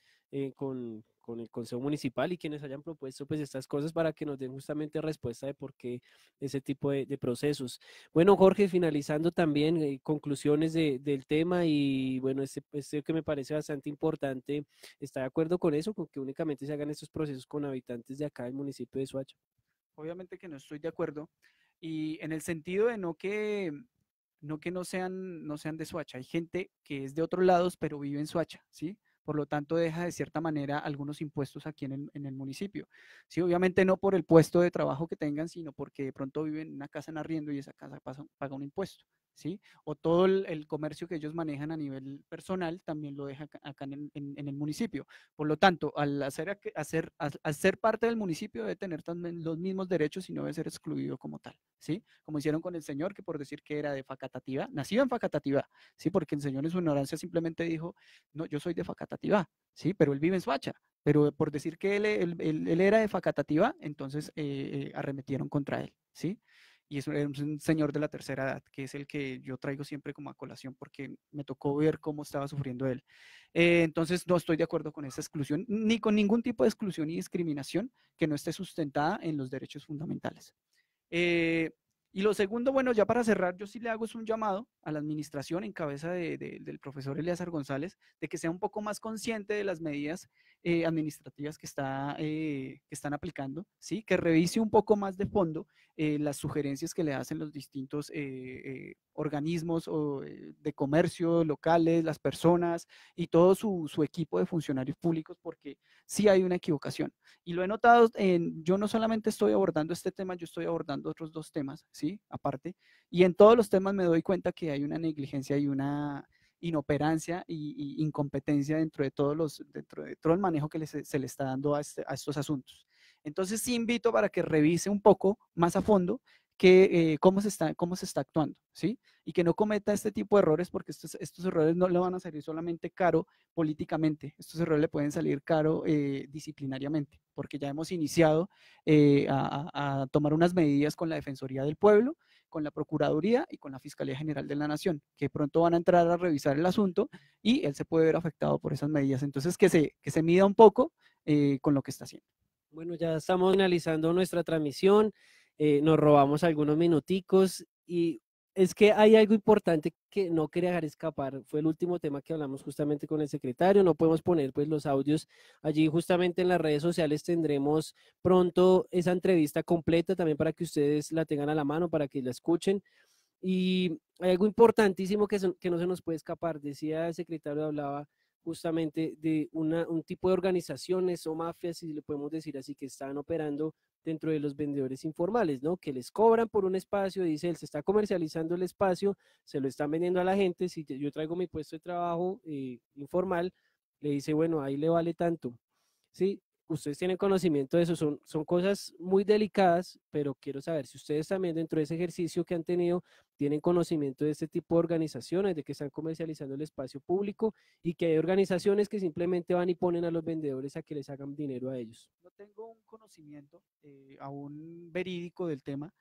Speaker 2: con el Consejo Municipal y quienes hayan propuesto pues estas cosas para que nos den justamente respuesta de por qué ese tipo de procesos. Bueno, Jorge, finalizando también conclusiones del tema y bueno, este que me parece bastante importante, ¿está de acuerdo con eso, con que únicamente se hagan estos procesos con habitantes de acá del municipio de Soacha?
Speaker 4: Obviamente que no estoy de acuerdo y en el sentido de no que no sean de Soacha. Hay gente que es de otros lados, pero vive en Soacha, ¿sí? Por lo tanto, deja de cierta manera algunos impuestos aquí en el municipio. Sí, obviamente no por el puesto de trabajo que tengan, sino porque de pronto viven en una casa en arriendo y esa casa paga un impuesto, ¿sí? O todo el comercio que ellos manejan a nivel personal también lo deja acá en el municipio. Por lo tanto, al ser parte del municipio debe tener también los mismos derechos y no debe ser excluido como tal, ¿sí? Como hicieron con el señor que por decir que era de Facatativá, nacido en Facatativá, ¿sí? Porque el señor en su ignorancia simplemente dijo, no, yo soy de Facatativá, ¿sí? Pero él vive en Soacha. Pero por decir que él era de Facatativá, entonces arremetieron contra él, ¿sí? Y es un señor de la tercera edad, que es el que yo traigo siempre como a colación porque me tocó ver cómo estaba sufriendo él. Entonces no estoy de acuerdo con esa exclusión, ni con ningún tipo de exclusión y discriminación que no esté sustentada en los derechos fundamentales. Y lo segundo, bueno, ya para cerrar, yo sí le hago es un llamado a la administración en cabeza del profesor Eleazar González, de que sea un poco más consciente de las medidas administrativas que están aplicando, ¿sí? Que revise un poco más de fondo las sugerencias que le hacen los distintos organismos de comercio locales, las personas y todo su equipo de funcionarios públicos, porque sí hay una equivocación. Y lo he notado, yo no solamente estoy abordando este tema, yo estoy abordando otros dos temas, ¿sí? Aparte, y en todos los temas me doy cuenta que hay una negligencia y una inoperancia y incompetencia dentro de todo el manejo que se le está dando a estos asuntos. Entonces sí invito para que revise un poco más a fondo cómo se está actuando, ¿sí? Y que no cometa este tipo de errores, porque estos errores no le van a salir solamente caro políticamente, estos errores le pueden salir caro disciplinariamente, porque ya hemos iniciado a tomar unas medidas con la Defensoría del Pueblo, con la Procuraduría y con la Fiscalía General de la Nación, que pronto van a entrar a revisar el asunto y él se puede ver afectado por esas medidas. Entonces, que se mida un poco con lo que está haciendo.
Speaker 2: Bueno, ya estamos finalizando nuestra transmisión, nos robamos algunos minuticos y es que hay algo importante que no quería dejar escapar, fue el último tema que hablamos justamente con el secretario, no podemos poner pues los audios allí justamente en las redes sociales, tendremos pronto esa entrevista completa también para que ustedes la tengan a la mano, para que la escuchen. Y hay algo importantísimo que no se nos puede escapar, decía el secretario, hablaba justamente de un tipo de organizaciones o mafias, si le podemos decir así, que están operando dentro de los vendedores informales, ¿no? Que les cobran por un espacio, dice él, se está comercializando el espacio, se lo están vendiendo a la gente, si yo traigo mi puesto de trabajo informal, le dice, bueno, ahí le vale tanto, ¿sí? Ustedes tienen conocimiento de eso, son cosas muy delicadas, pero quiero saber si ustedes también dentro de ese ejercicio que han tenido tienen conocimiento de este tipo de organizaciones, de que están comercializando el espacio público y que hay organizaciones que simplemente van y ponen a los vendedores a que les hagan dinero a ellos.
Speaker 4: No tengo un conocimiento aún verídico del tema,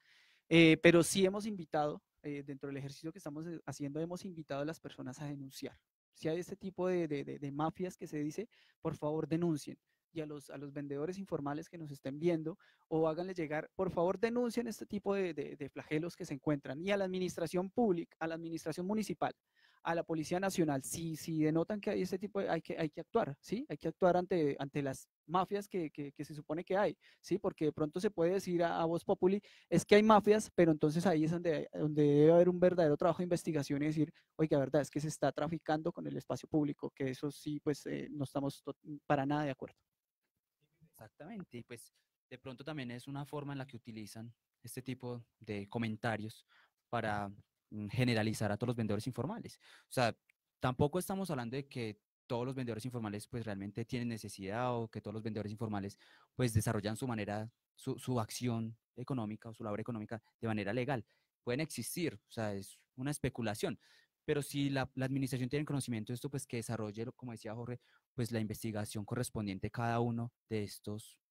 Speaker 4: pero sí hemos invitado, dentro del ejercicio que estamos haciendo, hemos invitado a las personas a denunciar. Si hay este tipo de mafias que se dice, por favor denuncien. Y a los vendedores informales que nos estén viendo, o háganle llegar, por favor denuncien este tipo de flagelos que se encuentran. Y a la administración pública, a la administración municipal, a la Policía Nacional, si denotan que hay este tipo hay que actuar, ¿sí? Hay que actuar ante las mafias que se supone que hay, ¿sí? Porque de pronto se puede decir a voz populi, es que hay mafias, pero entonces ahí es donde debe haber un verdadero trabajo de investigación y decir, oiga, verdad, es que se está traficando con el espacio público, que eso sí, pues no estamos para nada de acuerdo.
Speaker 3: Exactamente, y pues de pronto también es una forma en la que utilizan este tipo de comentarios para generalizar a todos los vendedores informales. O sea, tampoco estamos hablando de que todos los vendedores informales pues realmente tienen necesidad o que todos los vendedores informales pues desarrollan su manera, su acción económica o su labor económica de manera legal. Pueden existir, o sea, es una especulación. Pero si la administración tiene conocimiento de esto, pues que desarrolle, como decía Jorge, pues la investigación correspondiente cada uno de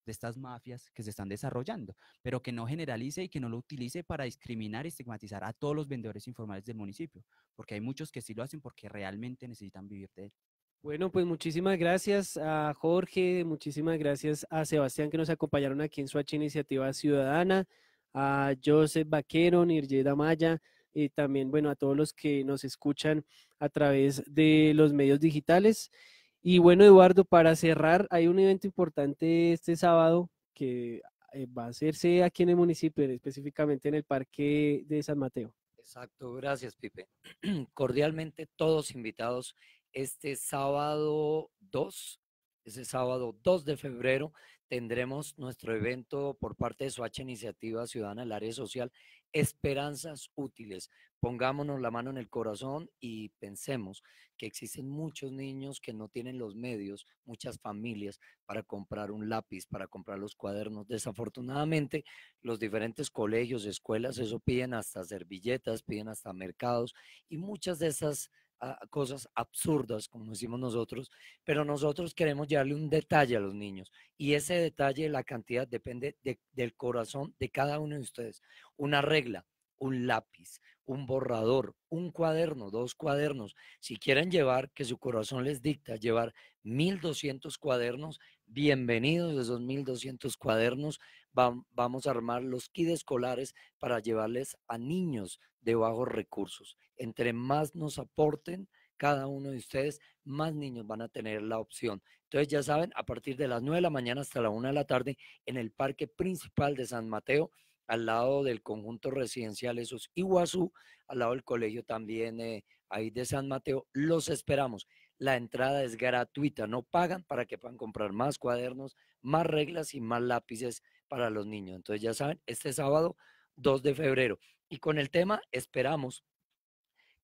Speaker 3: estas mafias que se están desarrollando, pero que no generalice y que no lo utilice para discriminar y estigmatizar a todos los vendedores informales del municipio, porque hay muchos que sí lo hacen porque realmente necesitan vivir de él.
Speaker 2: Bueno, pues muchísimas gracias a Jorge, muchísimas gracias a Sebastián que nos acompañaron aquí en su Iniciativa Ciudadana, a Joseph Vaquero, Nirjeda Maya, y también, bueno, a todos los que nos escuchan a través de los medios digitales. Y bueno, Eduardo, para cerrar, hay un evento importante este sábado que va a hacerse aquí en el municipio, específicamente en el Parque de San Mateo.
Speaker 1: Exacto, gracias, Pipe. Cordialmente todos invitados este sábado 2, ese sábado 2 de febrero, tendremos nuestro evento por parte de Soacha Iniciativa Ciudadana, el área social, Esperanzas Útiles. Pongámonos la mano en el corazón y pensemos que existen muchos niños que no tienen los medios, muchas familias para comprar un lápiz, para comprar los cuadernos. Desafortunadamente, los diferentes colegios, escuelas, eso piden hasta servilletas, piden hasta mercados y muchas de esas cosas absurdas, como decimos nosotros, pero nosotros queremos darle un detalle a los niños y ese detalle, la cantidad, depende del corazón de cada uno de ustedes. Una regla, un lápiz, un borrador, un cuaderno, 2 cuadernos. Si quieren llevar, que su corazón les dicta, llevar 1200 cuadernos, bienvenidos a esos 1200 cuadernos. Vamos a armar los kits escolares para llevarles a niños de bajos recursos. Entre más nos aporten cada uno de ustedes, más niños van a tener la opción. Entonces ya saben, a partir de las 9 de la mañana hasta la 1 de la tarde en el parque principal de San Mateo, al lado del conjunto residencial esos Iguazú, al lado del colegio también ahí de San Mateo, los esperamos. La entrada es gratuita, no pagan para que puedan comprar más cuadernos, más reglas y más lápices para los niños. Entonces ya saben, este sábado 2 de febrero. Y con el tema esperamos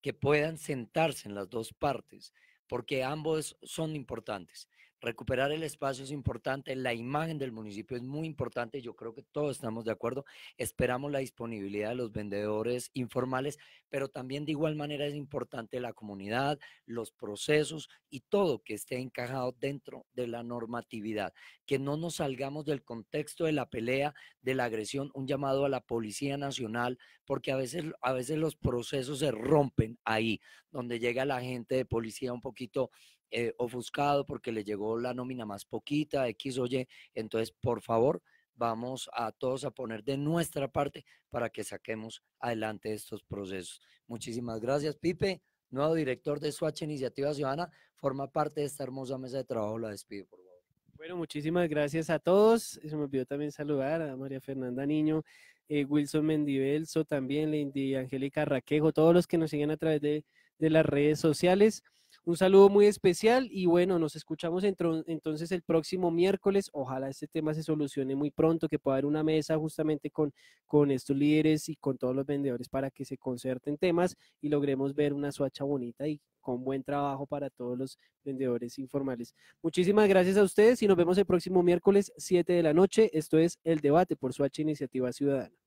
Speaker 1: que puedan sentarse en las dos partes, porque ambos son importantes. Recuperar el espacio es importante, la imagen del municipio es muy importante, yo creo que todos estamos de acuerdo. Esperamos la disponibilidad de los vendedores informales, pero también de igual manera es importante la comunidad, los procesos y todo que esté encajado dentro de la normatividad, que no nos salgamos del contexto de la pelea, de la agresión, un llamado a la Policía Nacional, porque a veces los procesos se rompen ahí, donde llega la gente de policía un poquito ofuscado porque le llegó la nómina más poquita, X o Y. Entonces, por favor, vamos a todos a poner de nuestra parte para que saquemos adelante estos procesos. Muchísimas gracias, Pipe, nuevo director de Soacha Iniciativa Ciudadana, forma parte de esta hermosa mesa de trabajo. La despido, por favor.
Speaker 2: Bueno, muchísimas gracias a todos. Se me olvidó también saludar a María Fernanda Niño, Wilson Mendibelso, también Lady Angélica Raquejo, todos los que nos siguen a través de las redes sociales. Un saludo muy especial y bueno, nos escuchamos entonces el próximo miércoles. Ojalá este tema se solucione muy pronto, que pueda haber una mesa justamente con estos líderes y con todos los vendedores para que se concerten temas y logremos ver una Soacha bonita y con buen trabajo para todos los vendedores informales. Muchísimas gracias a ustedes y nos vemos el próximo miércoles 7 de la noche. Esto es El Debate por Soacha Iniciativa Ciudadana.